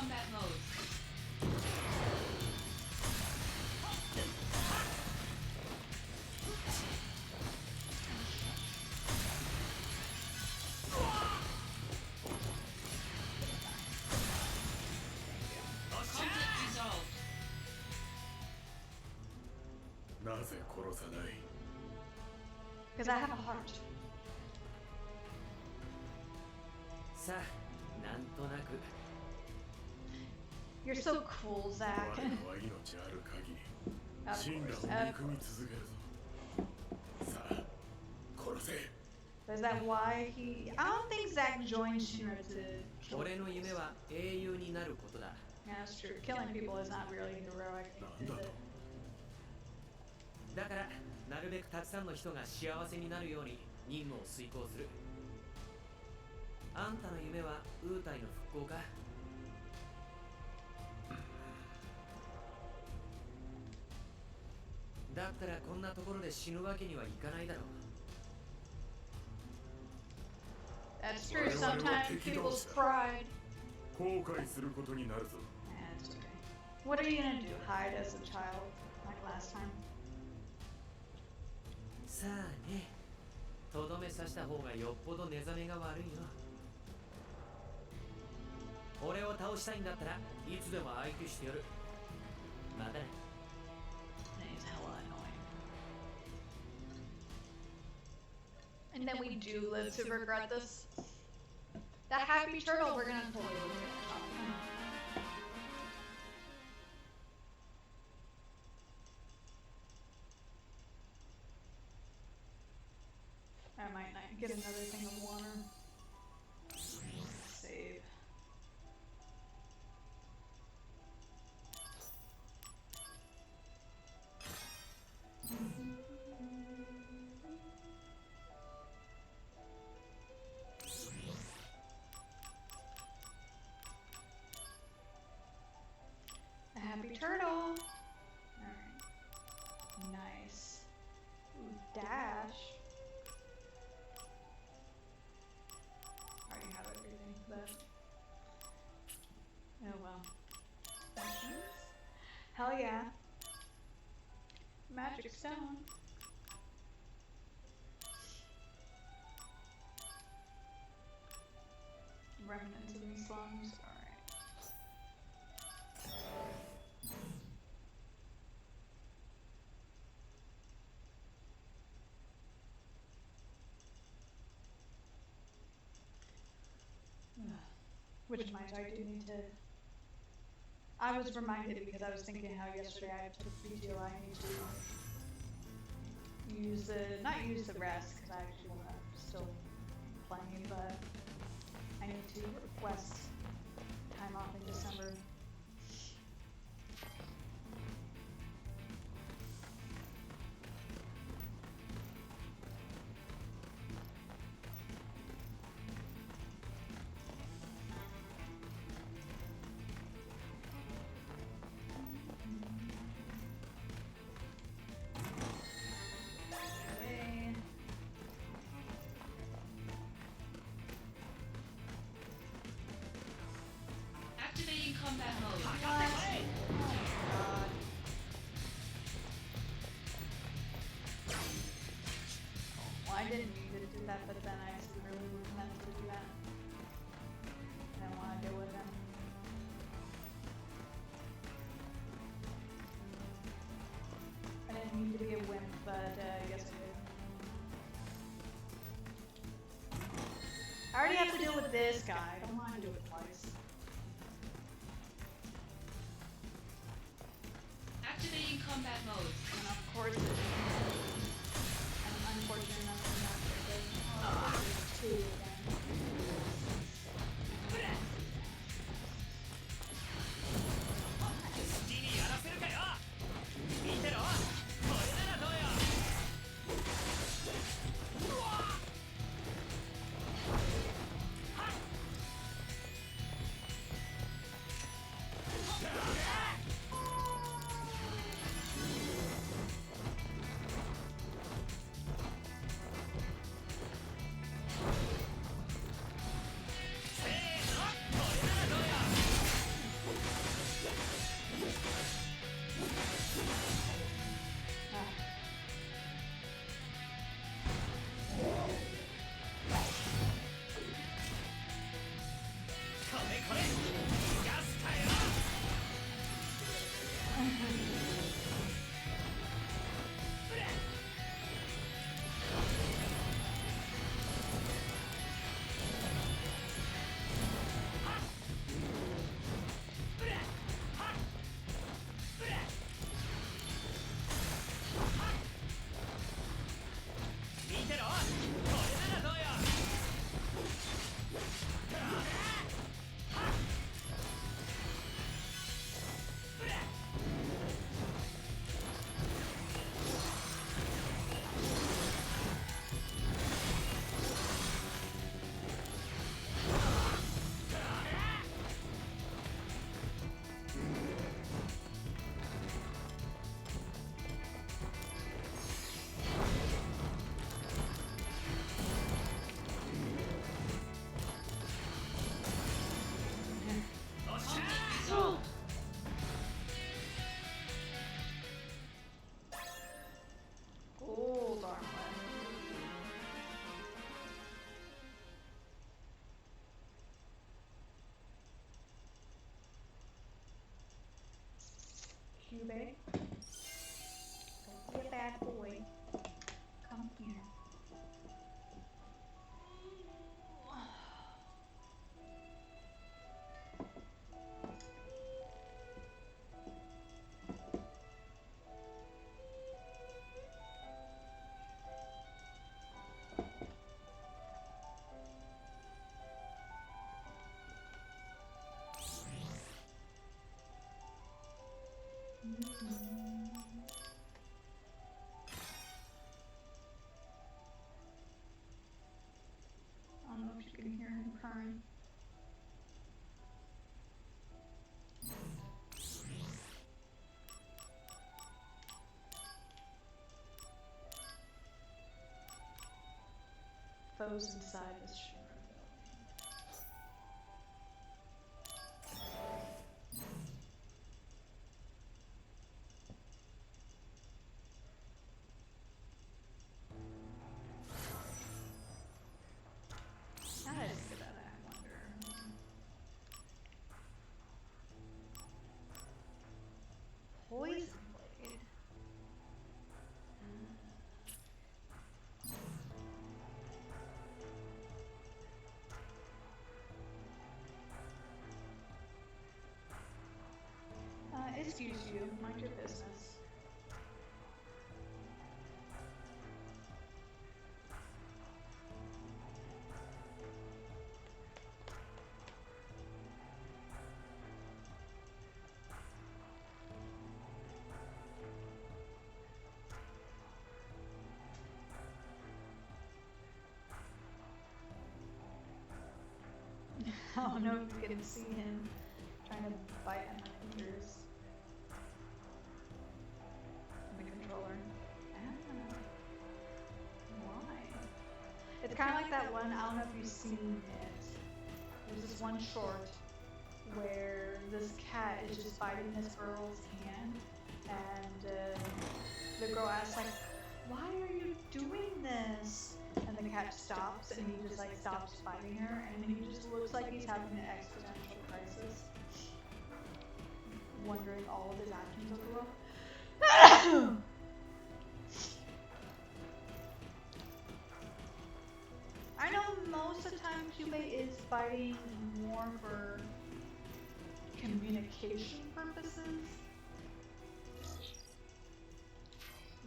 combat mode. Conflict resolved. なぜ殺さない？ Because I have a heart. さあ、なんとなく You're so cool, 我 Zach. は命ある限り Of 神 course, 羅を of 憎み続けるぞ。さあ、殺せ。 Is that why he? I don't think Zach joined Shinra to kill 俺の people. 夢は英雄になることだ。 Yeah, that's true. Killing people is not really heroic, なん is だと？ it? だからなるべくたくさんの人が幸せになるように任務を遂行する。あんたの夢はウータイの復興か？だったらこんなところで死ぬわけにはいかないだろう。 That's true. Sometimes people's pride. 後悔することになるぞ。 That's okay. What are you gonna do? Hide as a child, like last time? さあね、とどめさした方がよっぽど寝覚めが悪いよ。俺を倒したいんだったらいつでも相手してやる。またね。 He's hella annoying. And then we do live to regret this. That happy turtle, we're gonna totally look at. I might not get another thing of water. Save. A happy turtle. All right. Nice. Ooh, dash. Already have everything, but oh well. Potions? Hell yeah. Magic stone. Remnants of these slums. Alright. Which might I do need to. I was reminded because I was thinking how yesterday I took PTO. I need to use not use the rest because I actually will have still plenty, but I need to request time off in December. Okay. Activating combat mode. What? Oh my god. Well, I didn't mean to do that, but then I really meant to do that. I don't want to deal with them. I didn't mean to be a wimp, but I guess I did. I already have to deal with this guy. I don't want to do it twice. Activating combat mode. And of course, I'm unfortunate enough to not get this. Oh, there's two again. 好きにやらせるかよ。見てろ。これならどうよ。これこれ逃がすかよ。見てろ、これならどうよ。おっしゃー。 Gold armor. Cube. Don't be a bad boy. Come here. I don't know if you can hear him crying. Foes inside this shimmer building. How did I think of that, I wonder? Poison blade. Excuse you, mind your business. I don't know if you can see him trying to bite at my fingers. The controller. Ah. Why? It's kind of like that one, I don't know if you've seen it. There's this one short where this cat is just biting this girl's hand, and the girl asks like, "Why are you doing this?" And the cat stops, and he just like stops biting her, and he just looks like he's having an existential crisis, wondering all of his actions of the world. I know most of the time Cube is fighting more for communication purposes,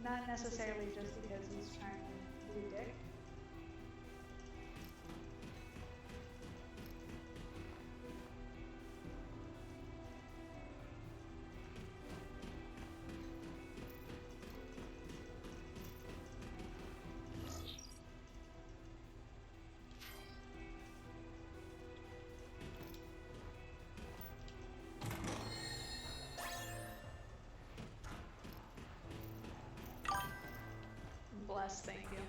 not necessarily just because he's trying to be a dick. Bless, thank you.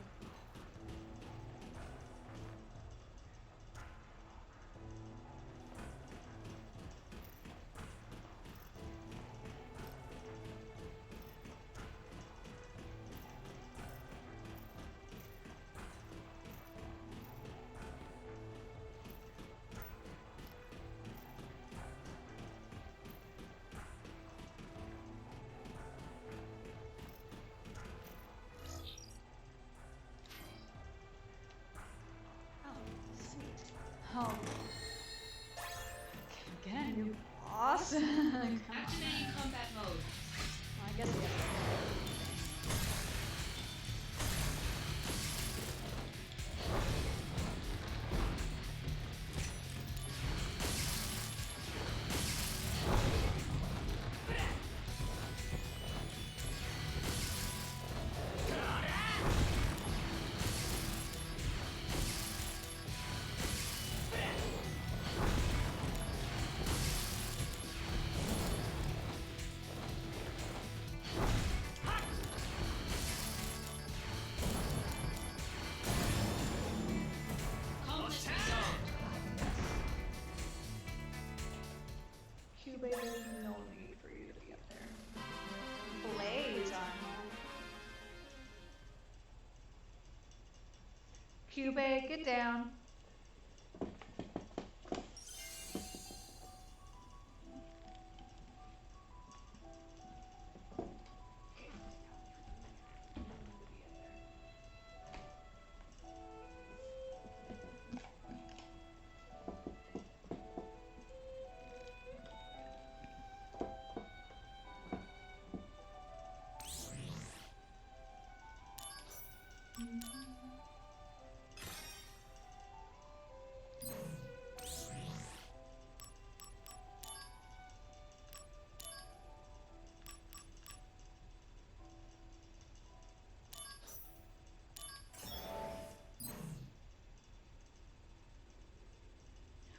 Cube, get down.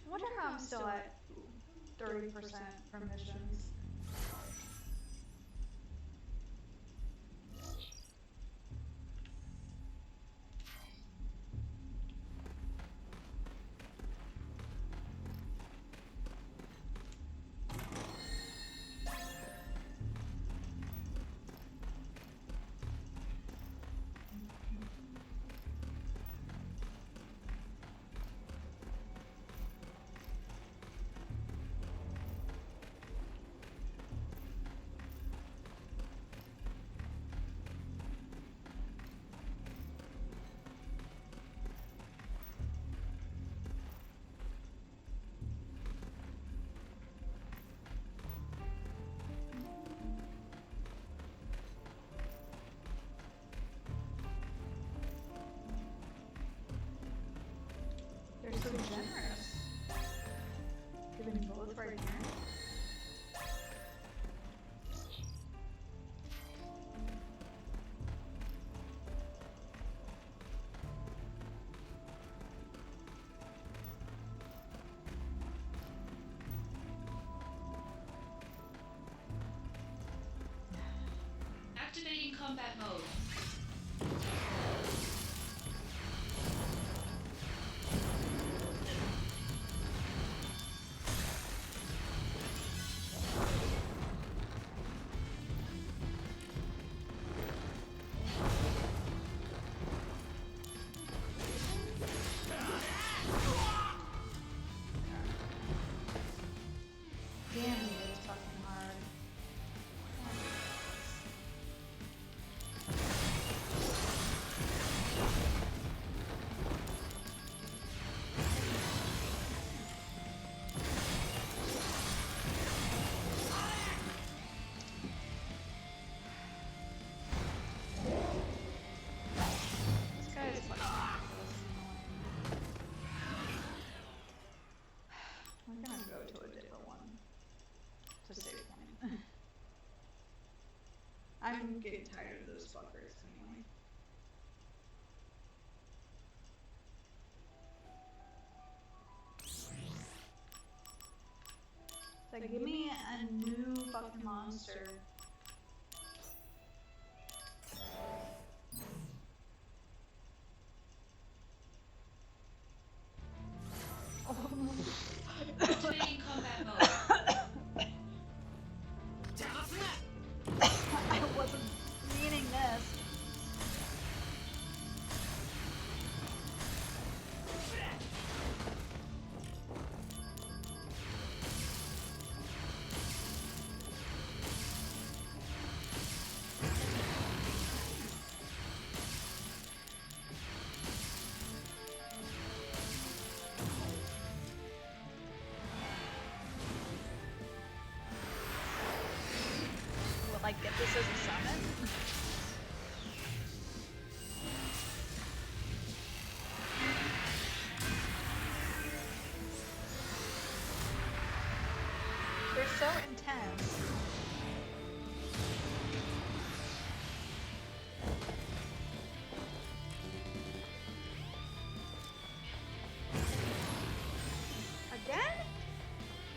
I wonder how I'm still at 30% from missions. They're so generous. Giving both right here. Activating combat mode. Damn, it is fucking hard. This guy is fucking we're gonna go to a different one to save point. I'm getting tired of those fuckers anyway. It's like, give me a new fucking monster. Activating combat mode. I wasn't meaning this. Will I get this as a summon? They're so intense. Again?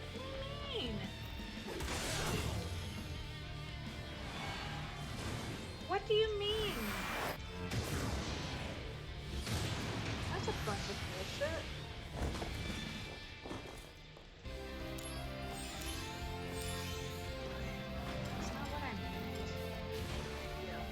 What do you mean? What do you mean? That's a bunch of bullshit. That's not what I meant. Yeah.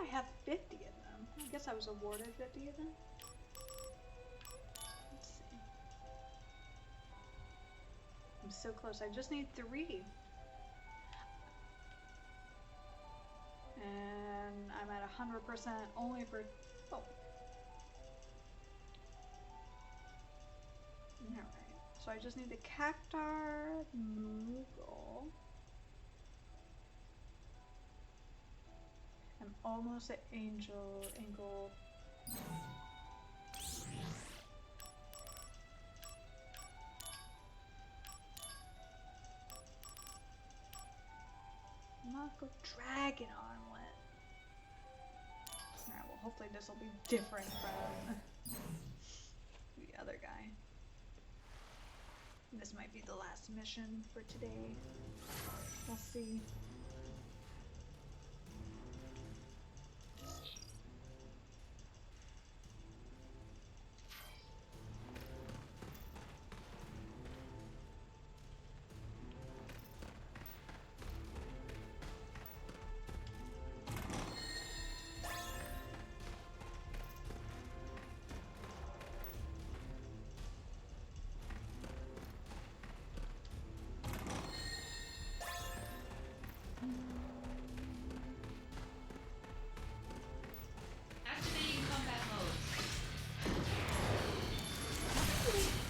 have 50 of them. I guess I was awarded 50 of them. Let's see. I'm so close. I just need 3. And I'm at 100% only for... Oh. Alright. So I just need the Cactar Moogle. I'm almost at Angel. Mako Dragon Armlet. Alright, well hopefully this will be different from the other guy. This might be the last mission for today. We'll see. Activating combat mode.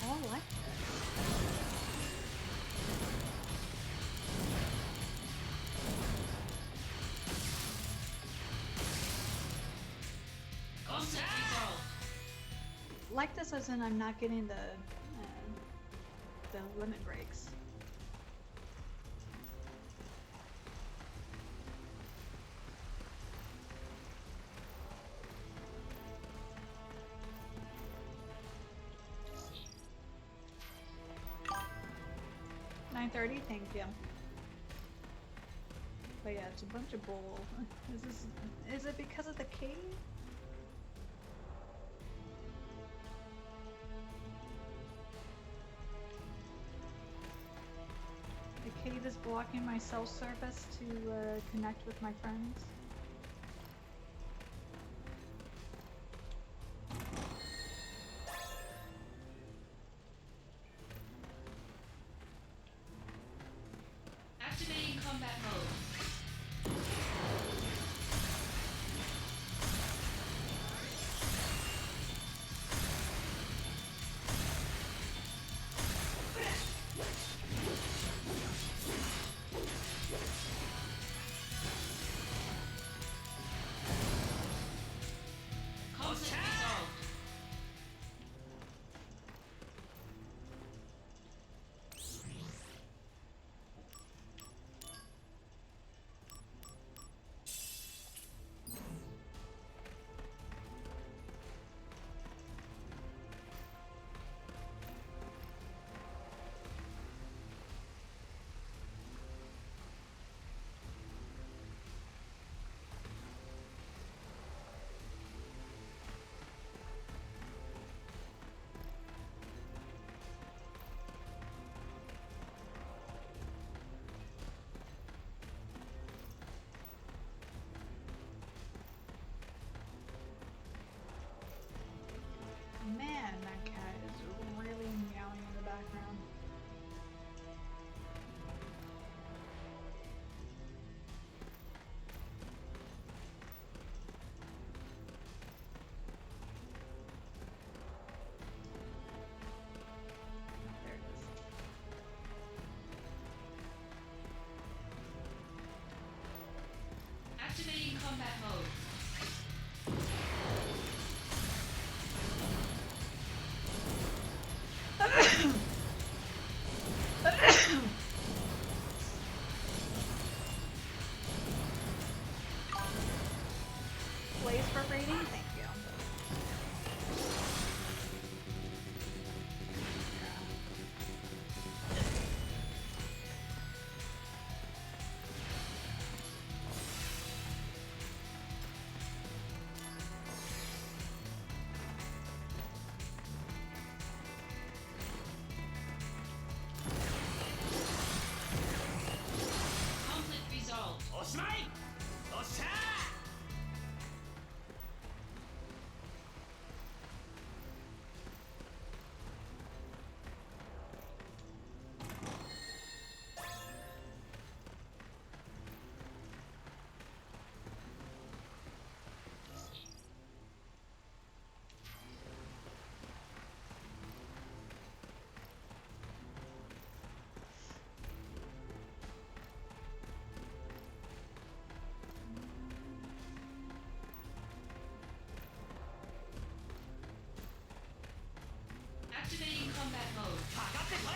Oh, what? Concept resolved. Like this as in I'm not getting the limit breaks. $9.30, thank you. But yeah, it's a bunch of bull. Is it because of the cave? The cave is blocking my cell surface to connect with my friends. Activating combat mode. Concept resolved. Activating combat mode. かかってこい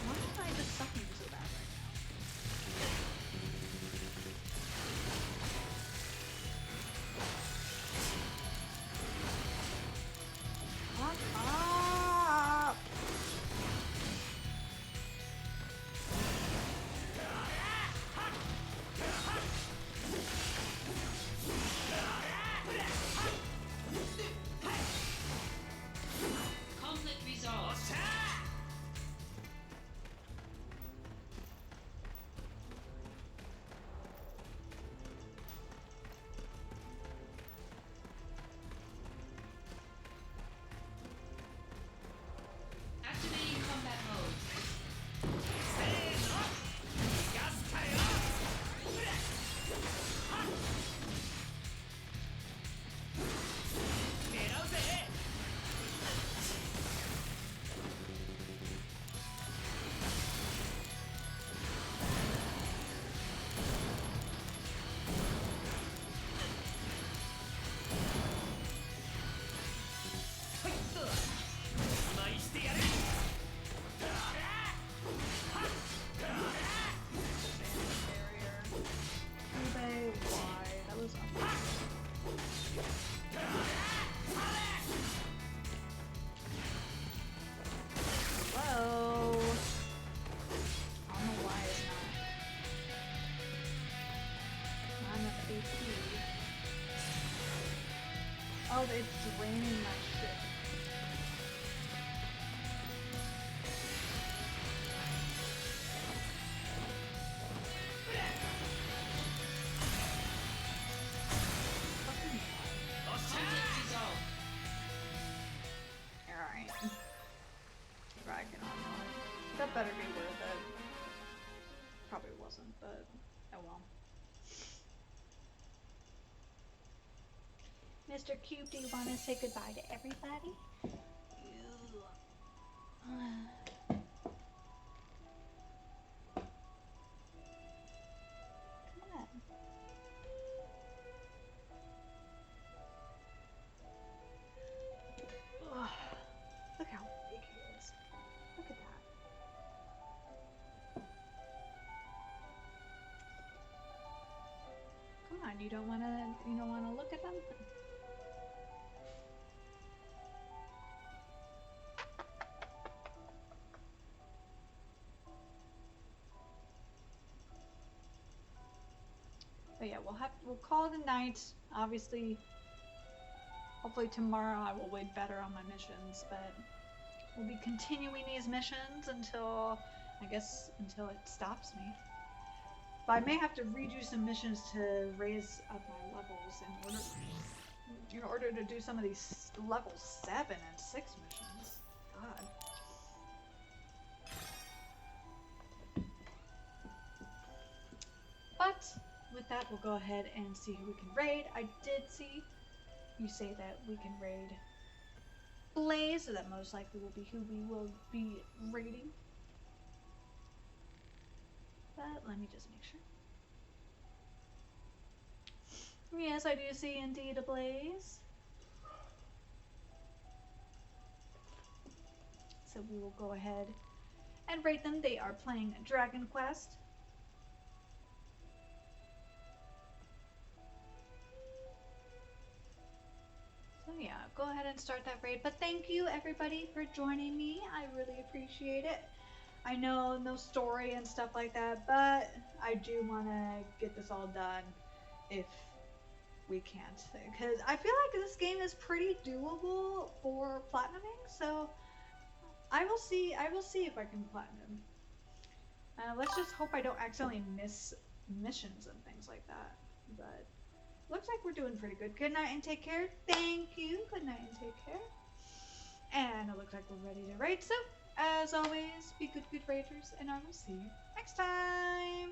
Why am I just sucking so bad right now? Fuck up! Conflict resolved. Activating combat mode. せーの逃がすかよ狙うぜ はいっとお見舞いしてやる Barrier. Ube, why? That was Hello? I don't know why it's not enough AP. Oh, it's draining my shit. Fucking Conflict resolved. alright. Dragon on one. That better be worth it. Probably wasn't, but oh well. Mr. Cube, do you want to say goodbye to everybody? Come on. Ugh. Look how big he is. Look at that. Come on, you don't wanna look at them? But yeah, we'll call it a night. Obviously, hopefully tomorrow I will weigh better on my missions, but we'll be continuing these missions until, I guess, until it stops me. But I may have to redo some missions to raise up my levels in order to do some of these level 7 and 6 missions. God. But with that, we'll go ahead and see who we can raid. I did see you say that we can raid Blaze, so that most likely will be who we will be raiding. But let me just make sure. Yes, I do see indeed a Blaze. So we will go ahead and raid them. They are playing Dragon Quest. So yeah, go ahead and start that raid. But thank you everybody for joining me. I really appreciate it. I know no story and stuff like that, but I do want to get this all done if we can't. Because I feel like this game is pretty doable for platinuming, so I will see if I can platinum. Let's just hope I don't accidentally miss missions and things like that. But looks like we're doing pretty good. Good night and take care. Thank you. Good night and take care. And it looks like we're ready to raid. So, as always, be good raiders, and I will see you next time.